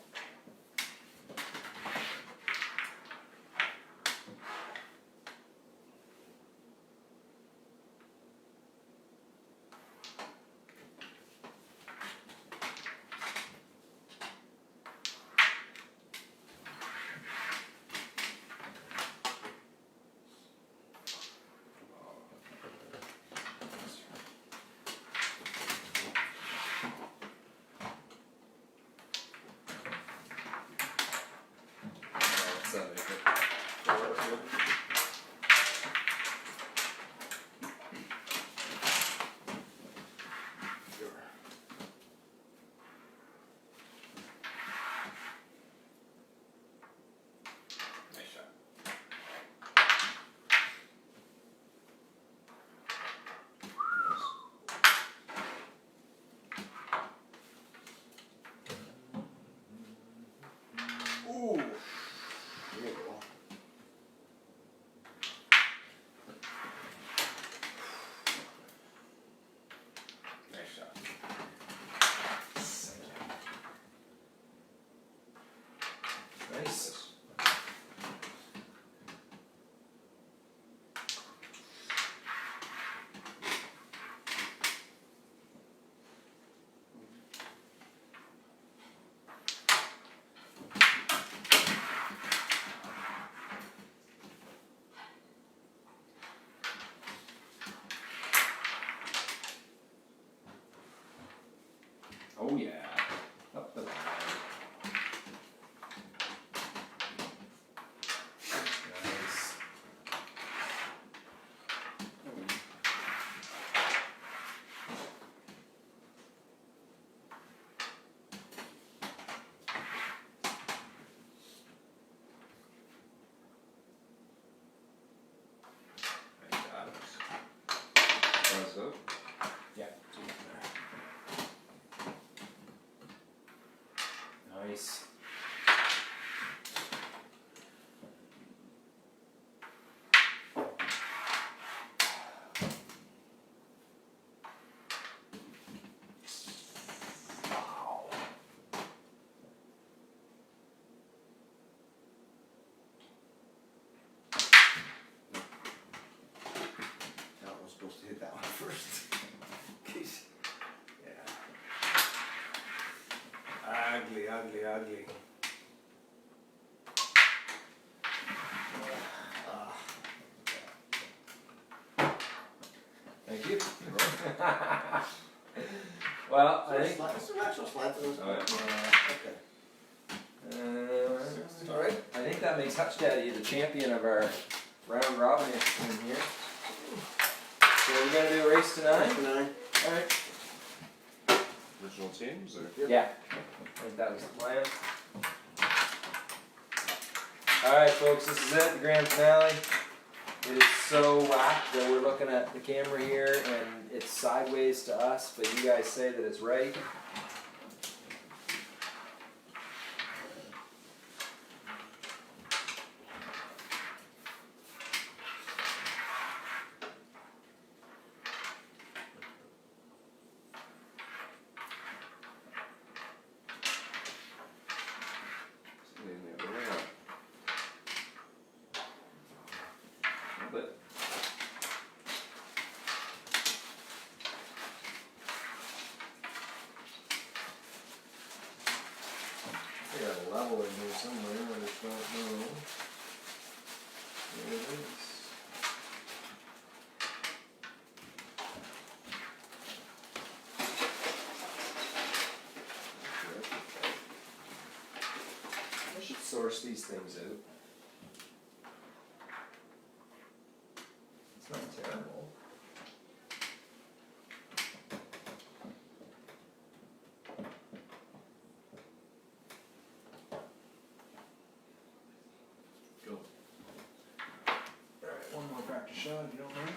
Nice shot. Ooh. There you go. Nice shot. Nice. Oh yeah. Up the line. Nice. Nice shot. Thumbs up. Yeah. Nice. I was supposed to hit that one first. Jeez. Yeah. Ugly, ugly, ugly. Thank you. Well, I think. It's a natural slide for those. Oh, Okay. All right. I think that makes Hutch Daddy the champion of our round robin in here. So we're gonna do a race tonight. 9. All right. Original teams or? Yeah. I think that was the plan. All right, folks. This is it. The grand finale. It is so whack that we're looking at the camera here and it's sideways to us, but you guys say that it's right. In the other way up. But I got a level in here somewhere, I just don't know. There it is. I should source these things out. It's not terrible. Go. Alright, one more practice shot if you don't mind.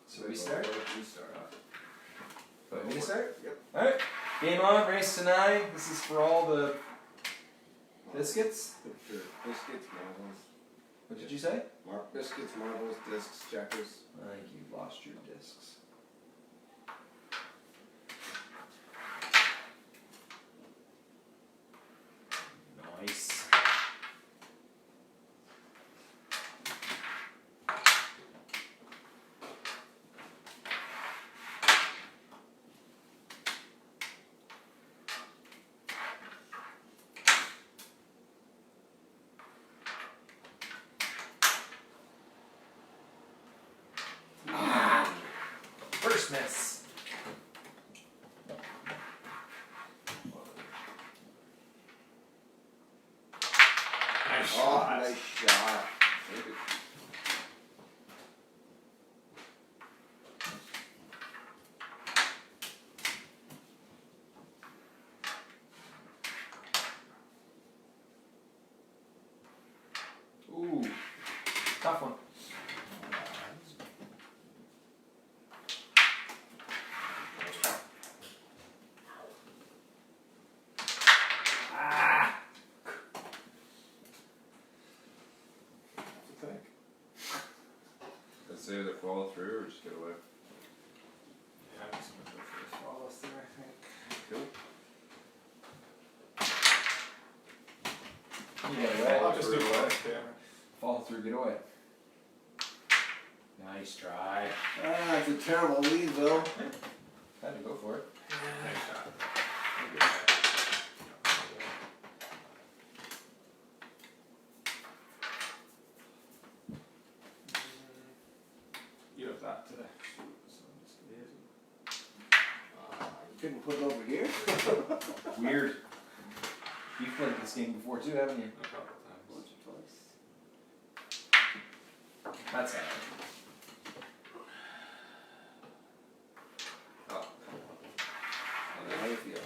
So we start? We start off. Want me to start? Yep. Alright, game on, race to 9. This is for all the biscuits. Sure. Biscuits, marbles. What did you say? Biscuits, marbles, discs, checkers. I think you lost your discs. Nice. First miss. Nice Oh, shot. nice shot. Look at- Ooh, tough one. Ah! What do you think? Let's say either follow through or just get away. Yeah, I'm just gonna go for the follow through, I think. Cool. You get away. I'll just do both, yeah. Follow through, get away. Nice try. Ah, it's a terrible lead, Bill. Had to go for it. Nice shot. You have that today. So I'm just gonna use it. You couldn't put it over here? Weird. You've played this game before too, haven't you? A couple times. Once or twice. That's alright. Oh. How do you feel?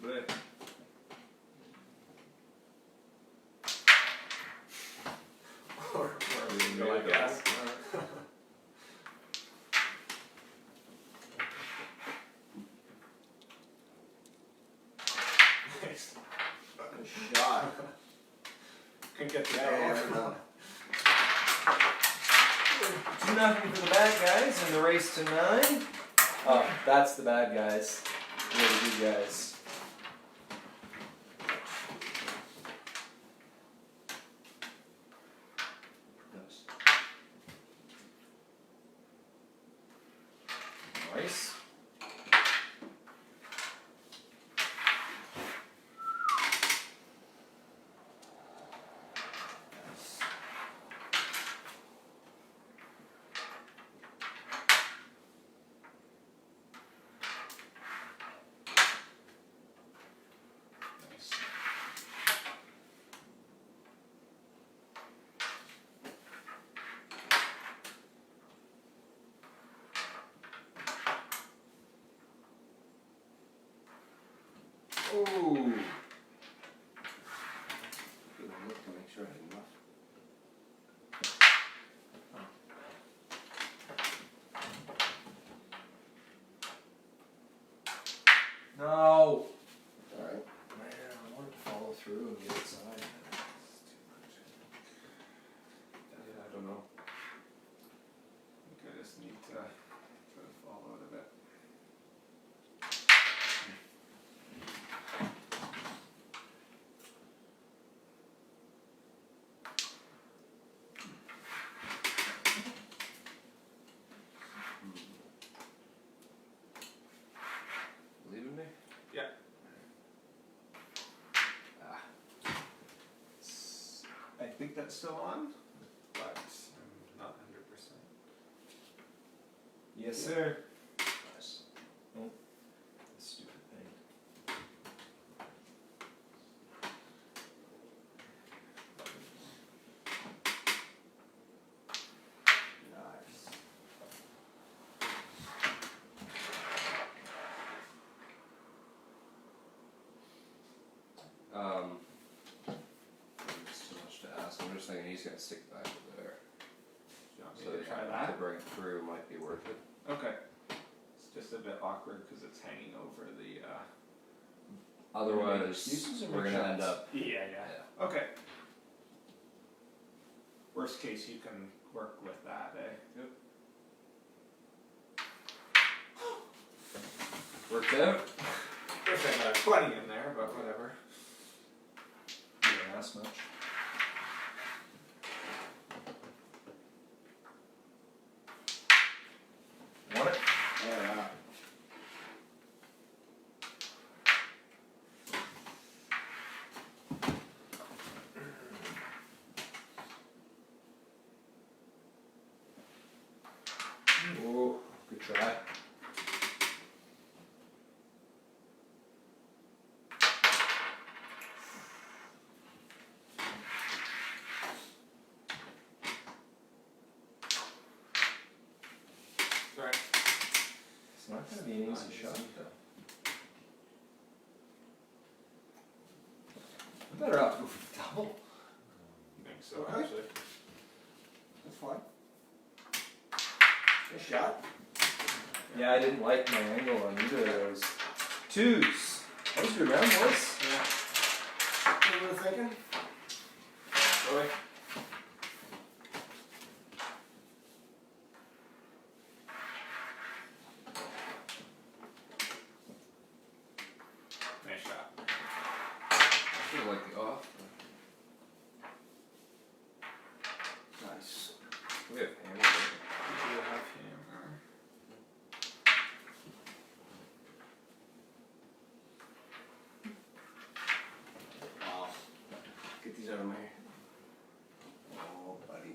Double. Or We go, made I it guess. Nice. Good shot. Couldn't get the Yeah, goal. yeah. 2-0 for the bad guys in the race to 9. Oh, that's the bad guys. We're the good guys. Nice. Nice. Ooh. Good look to make sure I didn't muff. No. Alright. Man, I wanted to follow through and get inside. It's too much. Yeah, I don't know. I think I just need to try to follow it a bit. think that's still on, but I'm not 100%. Yes, sir. Nice. Oh, stupid thing. Nice. It's too much to ask. I'm just thinking he's gonna stick it back over there. Do you want me So to try to that? bring it through might be worth it. Okay. It's just a bit awkward because it's hanging over the. Otherwise, Excuses or we're make gonna end shots? up. Yeah. Okay. Worst case, you can work with that, eh? Worked out. Wish I got a 20 in there, but whatever. You didn't ask much. Want it? Yeah. Oh, good try. Right. It's not going to be an easy shot, though. I'm better off to go for the double. I think so, Okay. actually. That's fine. Good shot. Yeah, I didn't like my angle on either of those. Twos. That was a good round, boys. Yeah. What were you thinking? Really? Nice shot. I feel like the off. Nice. We have hammer. We do have hammer. Wow. Get these out of my hair. Oh, buddy.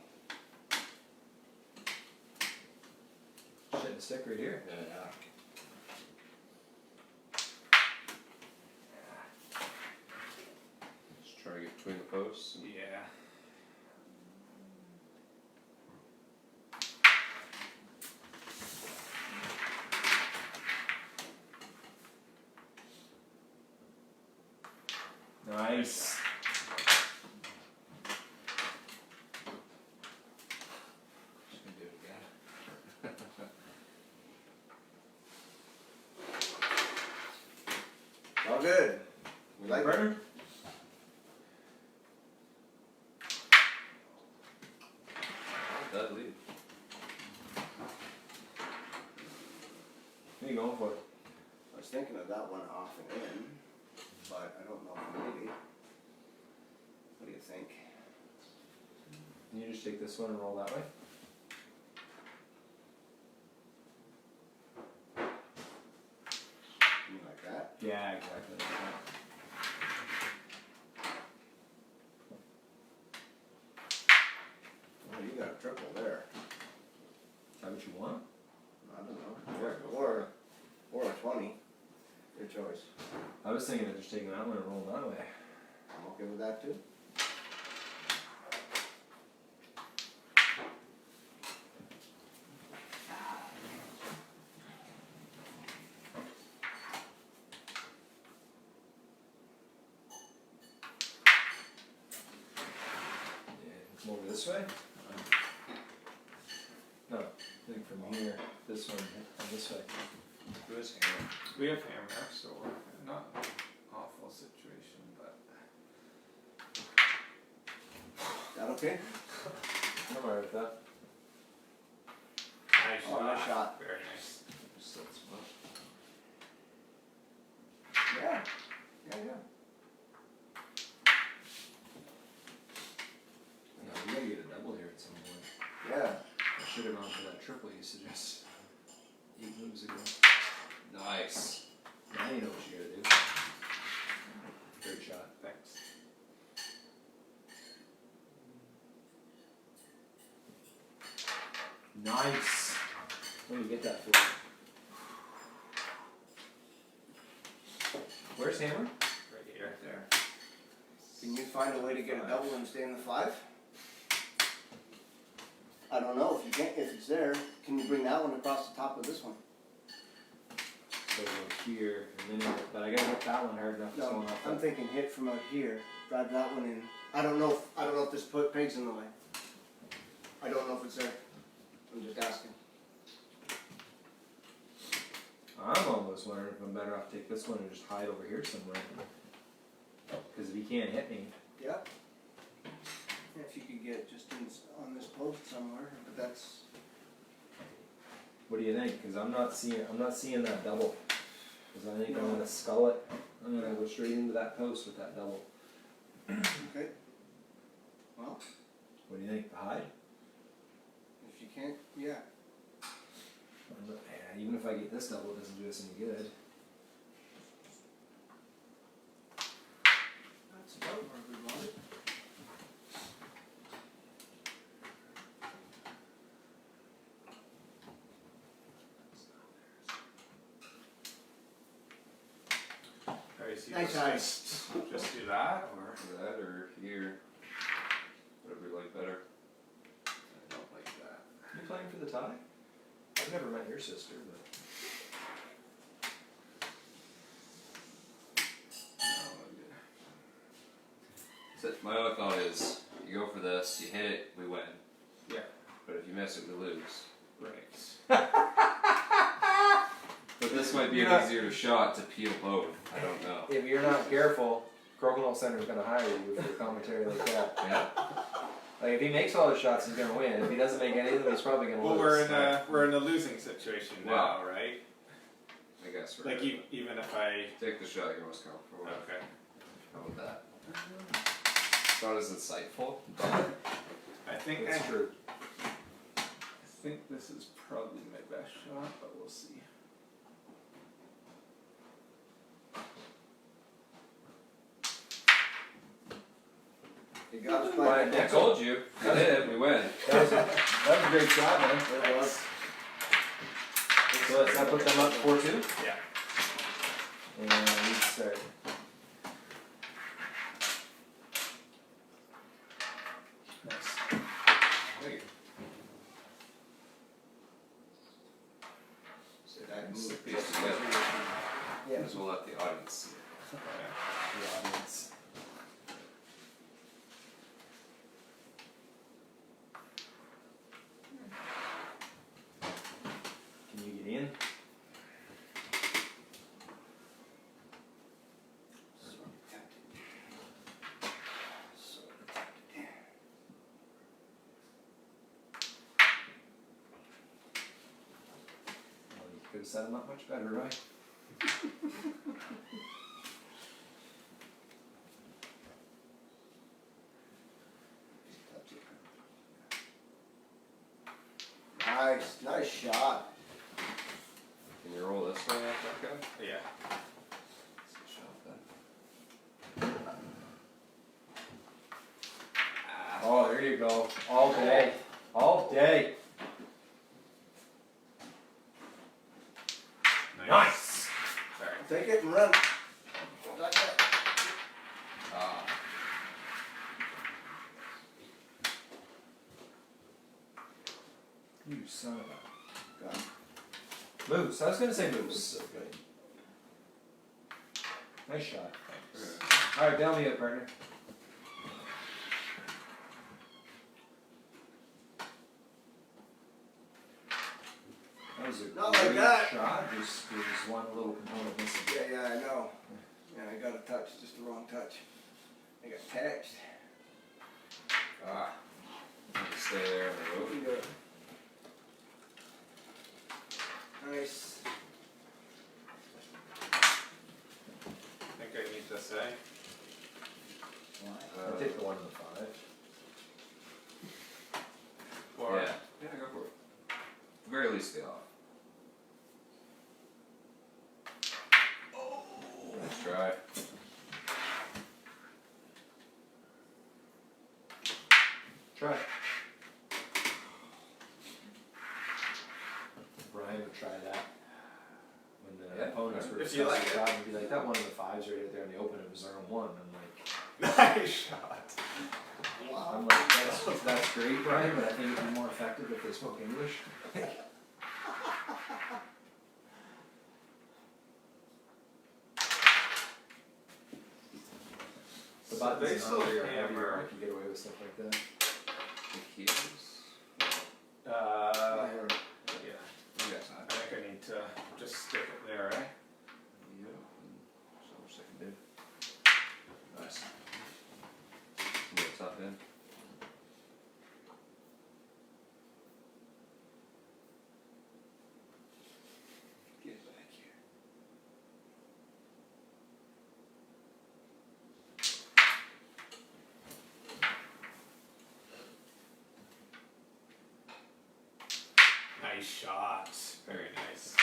Shit, the stick right here. Yeah. Just try to get between the posts. Yeah. Nice. Just gonna do it again. All good. We like it. Partner? That lead. What are you going for? I was thinking of that one off and in, but I don't know, maybe. What do you think? Can you just take this one and roll that way? You mean like that? Yeah, exactly. Oh, you got a triple there. Is that what you want? I don't know. Or a 20. Your choice. I was thinking of just taking that one and rolling that way. I'm okay with that too. Yeah, come over this way? No, I think from here, this one, and this way. Who is hammer? We have hammer, so we're not in an awful situation, but. That okay? I'm alright with that. Nice Oh, nice shot. Very nice. Just that spot. Yeah. Yeah, yeah. No, we gotta get a double here at some point. Yeah. I should have gone for that triple you suggested 8 moves ago. Nice. Now you know what you gotta do. Great shot. Thanks. Nice. Where do you get that for? Where's Hammer? Right here. Right there. Can you find a way to get a double and stay in the 5? I don't know, if you can't, if it's there, can you bring that one across the top of this one? So go here, and then, but I gotta hit that one hard enough. It's No, going off I'm that. thinking hit from out here, drive that one in. I don't know if this peg's in the way. I don't know if it's there. I'm just asking. I'm almost wondering if I'm better off to take this one and just hide over here somewhere. Because if he can't hit me, Yep. If you could get just on this post somewhere, but that's, what do you think? Because I'm not seeing that double. Because I think I'm gonna skull it. I'm gonna go straight into that post with that double. okay. Well, What do you think? Hide? if you can't, yeah. Yeah, even if I get this double, it doesn't do us any good. That's about where we want it. Alright, so you Nice just do that, or? That or here. Whatever you like better. I don't like that. You playing for the tie? I've never met your sister, but. So my only thought is, you go for this, you hit it, we win. Yeah. But if you miss it, we lose. Right. But this might be You're an not- easier shot to peel both. I don't know. If you're not careful, Crokinole Center's gonna hire you for commentary like that. Yeah. Like if he makes all his shots, he's gonna win. If he doesn't make any of them, he's probably gonna Well, lose. we're in a losing situation now, right? I guess we're Like good. even if I, Take the shot you're most comfortable with. okay. How about that? It's not as insightful, but I think It's true. I think this is probably my best shot, but we'll see. You got us Why, by I told you, we did, we win. That was a great shot, man. It was. So let's not put them up 4-2. Yeah. And we start. Nice. Thank you. So that It's moved a piece together. Yeah. As we'll let the audience see it. The audience. Can you get in? Well, you could have set him up much better, right? Nice, nice shot. Can you roll this way off that guy? Yeah. That's a shot then. Oh, there you go. All day. All day. Nice. Sorry. Take it and run. Like that. Ah. You son of a. Got it. Moose. I was gonna say moose. Nice shot. Alright, bail me up, partner. That was a Not like great that. shot. Just there was one little component missing. Yeah, I know. Yeah, I got a touch, just the wrong touch. I got taxed. Ah. Stay there on the road. You got it. Nice. I think I need to say. I'll take the 1 and the 5. Or Yeah. Yeah, go for it. At the very least, stay off. Let's try. Try. for If you like it. shot and be like, that one of the fives right there in the open, it was our one. I'm like, Nice shot. Wow. I'm like, that's great, Brian, but I think it'd be more effective if they spoke English. The So buttons they in still Hungary are heavier, hammer. I can get away with stuff like that. The keys. Yeah. You guys I have. think I need to just stick it there, eh? Yeah. So much I can do. Nice. A little tough in. Get back here. Nice shot. Very nice.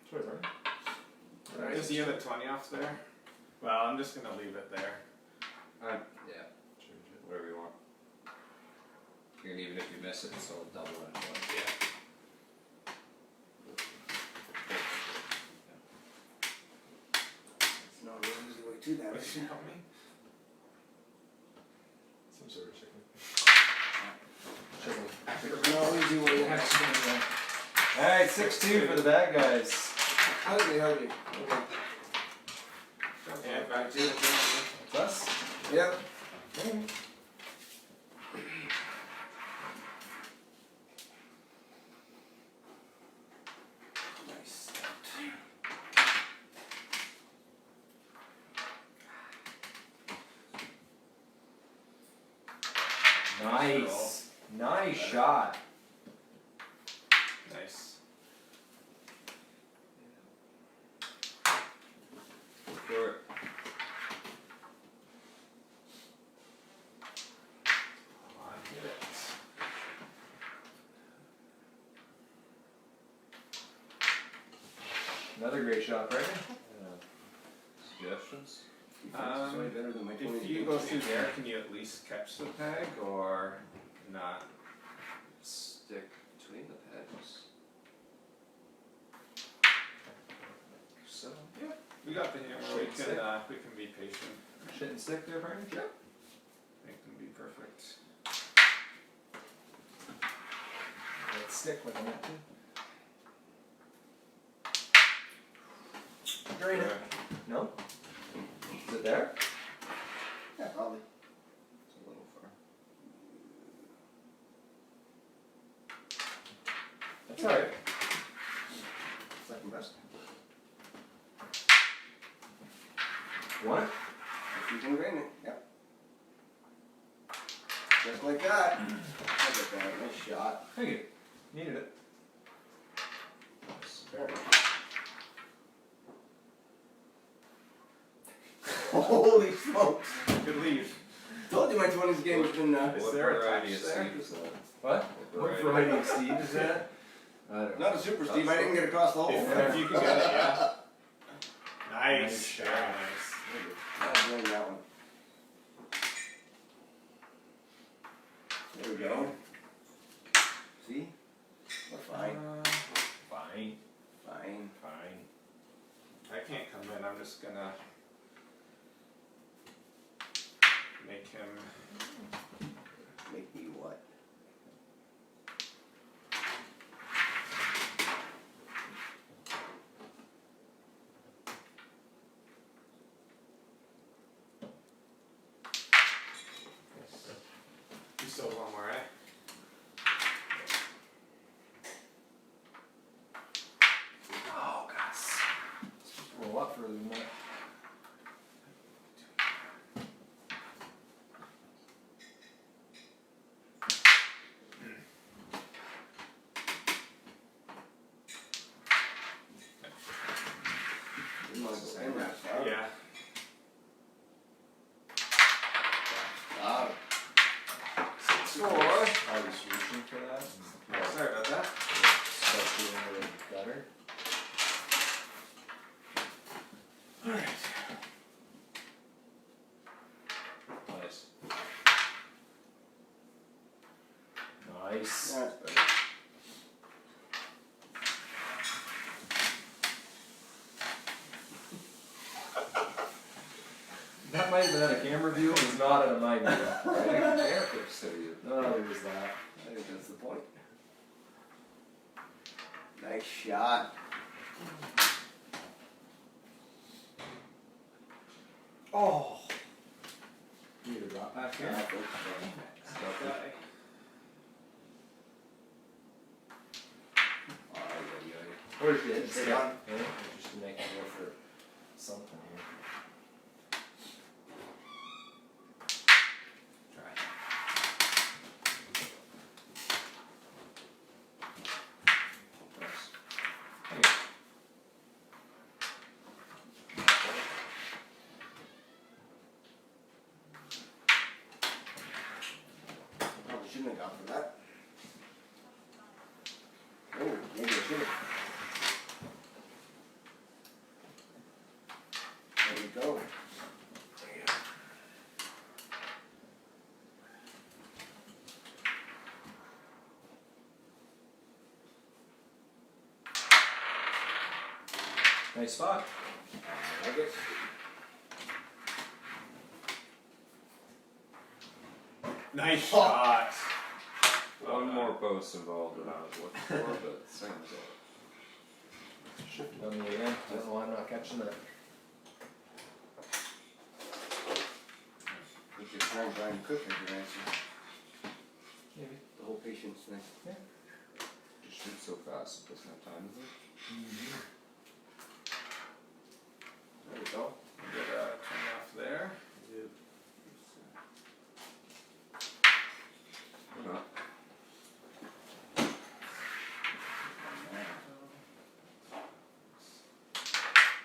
Sorry, Brian. Is the other 20 off there? Well, I'm just gonna leave it there. Yeah. Change it. Whatever you want. And even if you miss it, it's still double it. Yeah. It's not really easy way to that. What did you help me? Some sort of chicken. There's no easy way. Alright, 6-2 for the bad guys. Howdy. Okay. And back to you. That's us. Yep. Nice. Nice. Nice shot. Nice. For it. Come on, hit it. Another great shot, Brian. Suggestions? It's way better than my If you go through there, can you at least catch the peg or not? Stick between the pegs. So. Yeah, we got the hammer. We can be patient. Shit and stick there, Brian. Yep. Make them be perfect. Let's stick with them too. Drain it. No? Is it there? Yeah, probably. It's a little far. That's alright. Second best. Want it? If you can drain it, yep. Just like that. Look at that, nice shot. Thank you. Needed it. Fair enough. Holy smokes! Good leave. Told you my 20s game has been Is What there a variety touch of there? seed is that? What? What variety of seed is that? I don't know. not a super Steve, I didn't get across the hole. If you can get it, yeah. Nice. Nice shot. Very nice. I'll drain that one. There we go. See? We're fine. Fine. Fine. Fine. I can't come in. I'm just gonna make him. Make me what? You still have one more, eh? Oh, Gus. Roll up further than that. Nice. That's better. That might have been at a camera view, it was not at a my view. Right, characters, so you. No, there was that. I think that's the point. Nice shot. Oh! You need a drop back here? Stop it. Where's the hit? Stay on. Yeah, just to make it go for something here. Probably shouldn't have gone for that. Oh, maybe I should have. There we go. Nice spot. I like it. Nice shot. One more post involved than I was looking for, but same result. Shifted on me again. I don't know why I'm not catching that. We could try and Brian Cook as your answer. Maybe. The whole patience thing. Just shoot so fast, it doesn't have time, is it? There we go. Get a turn off there. Or not.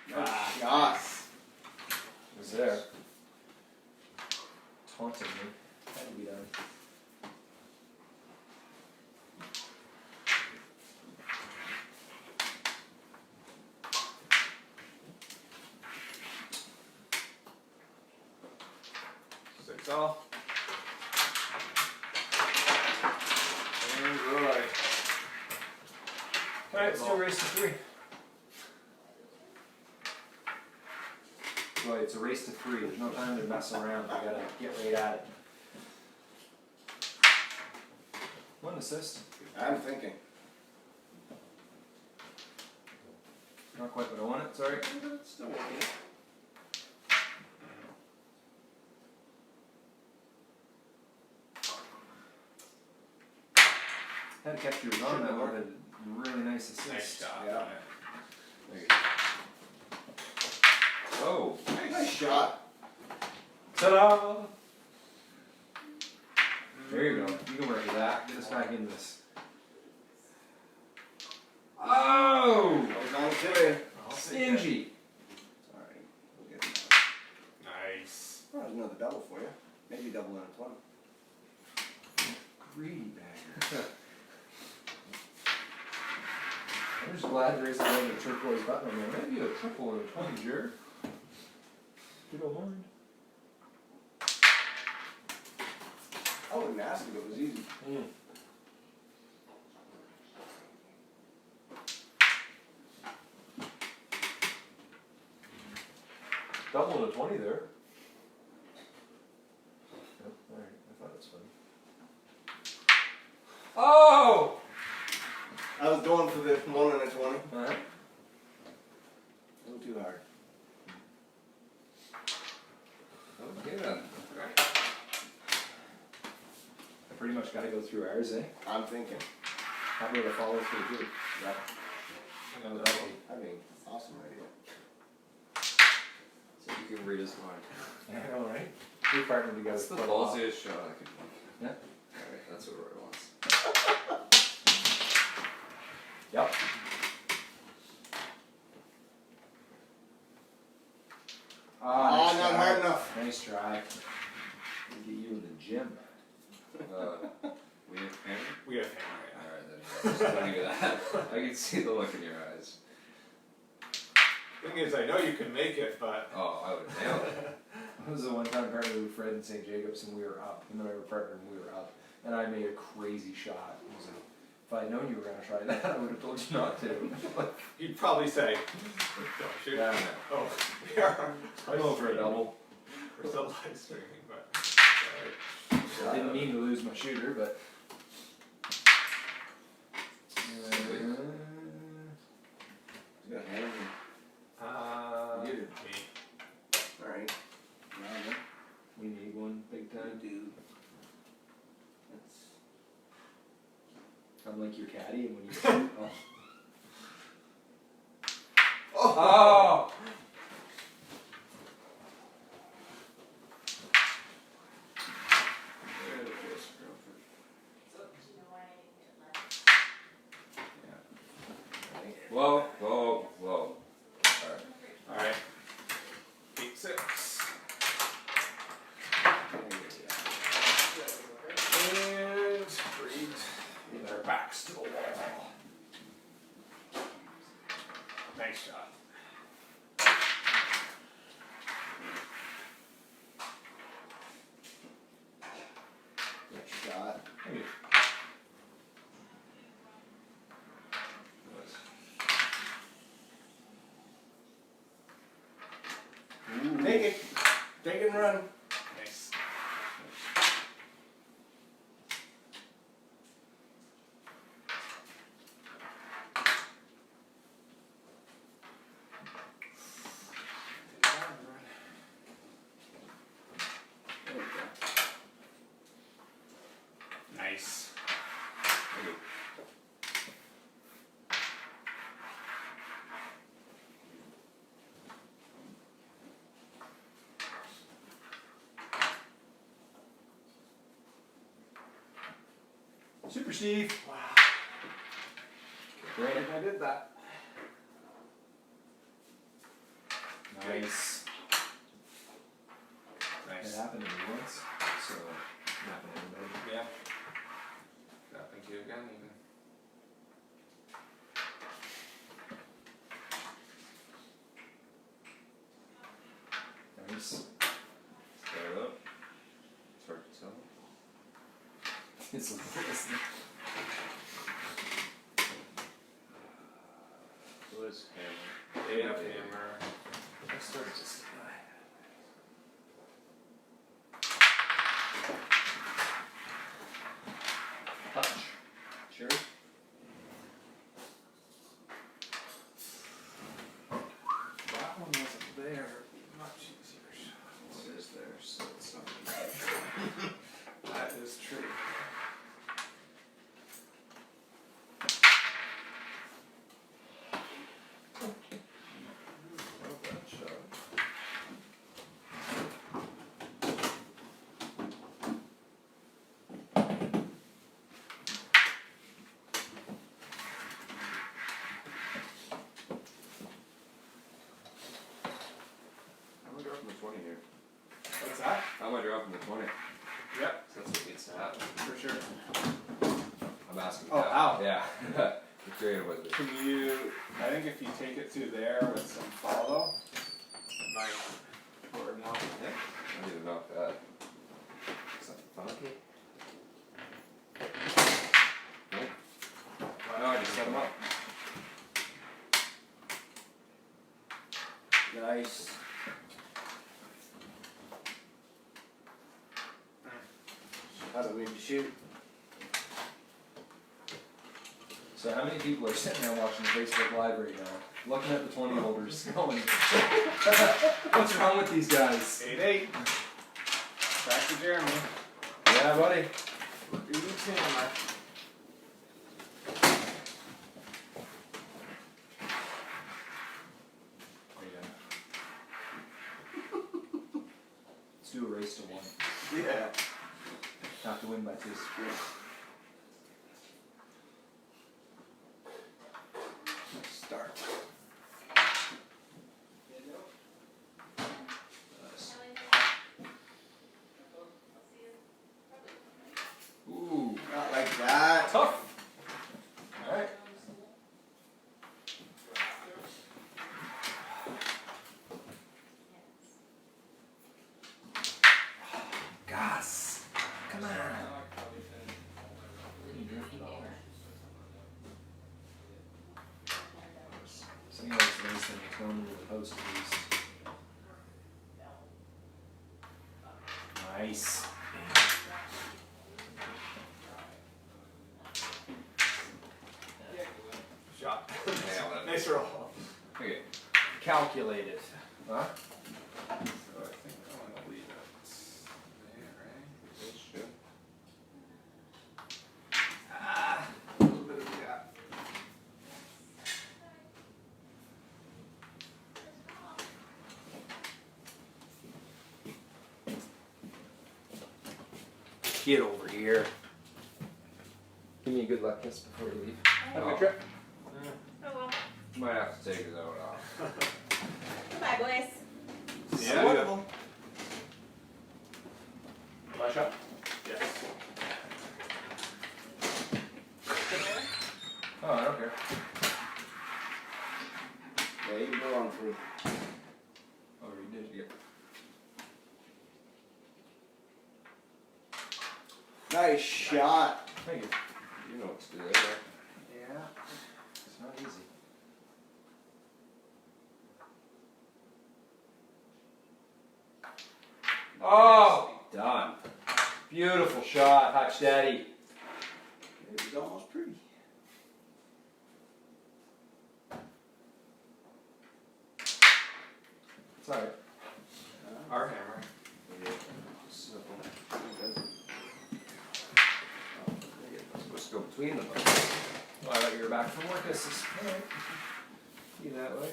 Nice shot. It was there. Taunting me. Had to be done. Six all. And Roy. Alright, let's do a race to 3. Boy, it's a race to 3. There's no time to mess around. We gotta get right at it. 1 assist. I'm thinking. Not quite what I wanted, sorry. Still working. Had to catch you on that would have been a really nice assist. Nice shot. Yeah. Oh, Nice shot. Ta-da! There you go. You can work with that. Get us back into this. Oh! That was on today. Stingy. Sorry. We'll get that. Nice. Oh, there's another double for you. Maybe double and a 20. Greedy bagger. I'm just glad there isn't another turquoise button on there. Maybe a triple and a 20, Jared. You don't mind. I wouldn't ask if it was easy. Double and a 20 there. Yep, alright. I thought it was funny. Oh! I was going for the 1 and a 20. Uh-huh. A little too hard. okay then. I pretty much gotta go through ours, eh? I'm thinking. Happy to follow through too. Yep. Another double. I mean, awesome idea. So you can read his mind. Yeah, alright. We partnered together. That's the quite a lot. ballsiest shot I could make. Yeah. Alright, that's what Roy wants. Yep. Ah, nice not try. hard enough. Nice try. We'll get you in the gym. We have hammer? We have hammer, yeah. Alright then, just don't do that. I can see the look in your eyes. Thing is, I know you can make it, but Oh, I would nail it. I was the one time partnered with Fred in St. Jacobs and we were up. And then I were partnered and we were up. and I made a crazy shot. I was like, if I had known you were going to try that, I would have told you not to. You'd probably say, don't shoot. Yeah. Oh, we are. I'm going for a double. We're still live streaming, but. I didn't mean to lose my shooter, but. You got a hand You. You. Me. alright. Now then, We need one big I time. do. That's, I'm like your caddy, and when you shoot, oh. Oh! there it is, girlfriend. Whoa, whoa, whoa. Alright. Alright. 8-6. And Reid with our backs to the wall. Nice shot. Good shot. Ooh. Take it. Take it and run. Nice. There we go. Nice. Super Steve. Wow. Great. I did that. Nice. Nice. It happened to me once, so it happened to everybody. Yeah. Happened to you again, even. Nice. Start up. Start to tell. It's a What is hammer? They have hammer. I started to slide. Touch. Sure. That one wasn't there. Much easier shot. It is there, so it's not. That is true. Love that shot. How am I dropping the 20 here? What's that? How am I dropping the 20? Yep, That's what needs to happen. for sure. I'm asking. Oh, Cal. ow. Yeah. Be creative with it. Can you, I think if you take it through there with some follow, it might, or not. Yeah. I need to knock that. Something funky. No, I just set them up. Nice. How do we need to shoot? So how many people are sitting there watching Facebook Live right now, looking at the 20 holders, going, what's wrong with these guys? 8-8. Back to Jeremy. Yeah, buddy. Reid's hammer. Let's do a race to one. Yeah. Have to win by 2. Start. Ooh, Not like that. tough. All right. Gus, come on. those at least. Nice. Shot. Nailed it. Nice roll. Okay. Calculated. Huh? So I think I'm gonna leave it there, right? This should. Ah, a little bit of a gap. Get over here. Give me a good luck kiss before you leave. Have a good trip. Oh well. Might have to take his out off. Goodbye, boys. Yeah. Wonderful. Last shot? Yes. Oh, I don't care. Yeah, you can go on through. Oh, you did? Yeah. Nice shot. Thank you. You know what to do there. Yeah. It's not easy. Oh! Done. Beautiful shot, Hutch Daddy. It was almost pretty. It's alright. Our hammer. So, let's go between them. Well, I thought you were back from work. This is alright. Be that way.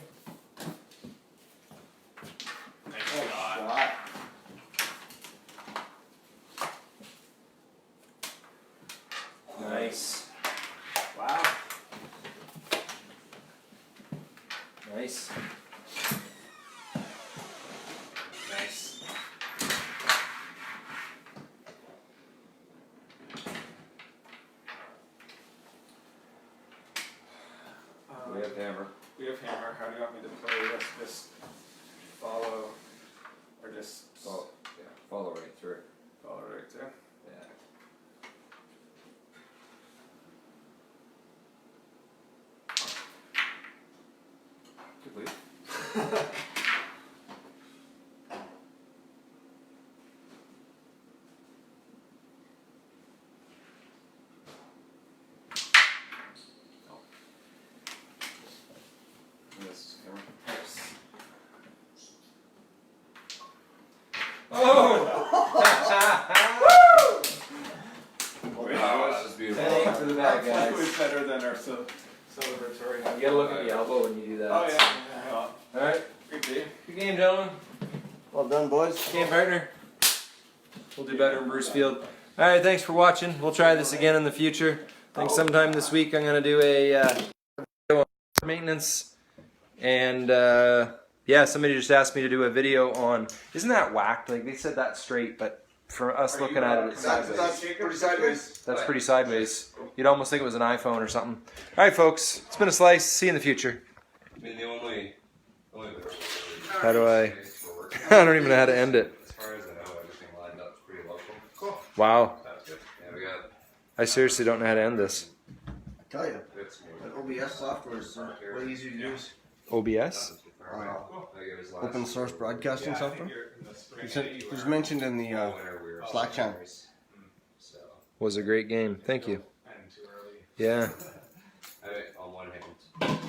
Nice Nice shot. shot. Nice. Wow. Nice. Nice. We have hammer. We have hammer. How do you want me to play this? Just follow, or just Follow, yeah, follow right through. follow right there? Yeah. Good lead. This is hammer. Wow, this is beautiful. Thanks for the bad That guys. was better than our celebratory. You gotta look at the elbow when you do that. Oh yeah. Alright. Good day. Good game, gentlemen. Well done, boys. Game partner. We'll do better in Bruce Field. Alright, thanks for watching. We'll try this again in the future. I think sometime this week I'm going to do a video on maintenance. And yeah, somebody just asked me to do a video on... Isn't that whacked? Like, they said that straight, but for us looking at it, it's sideways. That's pretty sideways. That's pretty sideways. You'd almost think it was an iPhone or something. Alright, folks. It's been a slice. See you in the future. I mean, the only How do I... I don't even know how to end it. as far as I know, everything lined up pretty local. Cool. Wow. That's good. Yeah, we got I seriously don't know how to end this. I tell you, good smooth. that OBS software is way easier to use. OBS? Open source broadcasting software. It's It was mentioned in the Slack channel. Was a great game. Thank you. Yeah. On one hand,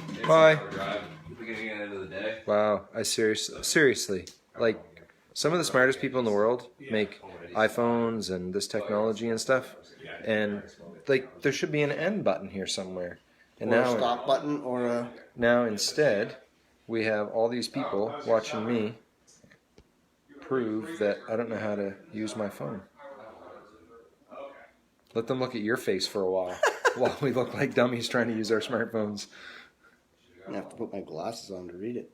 it's Bye. an hour drive, beginning and end of the day. Wow. I seriously, like, some of the smartest people in the world make iPhones and this technology and stuff. And, like, there should be an end button here somewhere. And Or a now, stop button or a... now instead, we have all these people watching me prove that I don't know how to use my phone. Let them look at your face for a while we look like dummies trying to use our smartphones. I'm gonna have to put my glasses on to read it.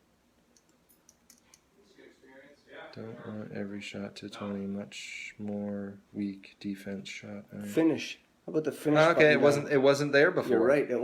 Don't want every shot to 20, much more weak defense shot. All right. Finish. How about the finish Okay, button it wasn't there before. You're right. It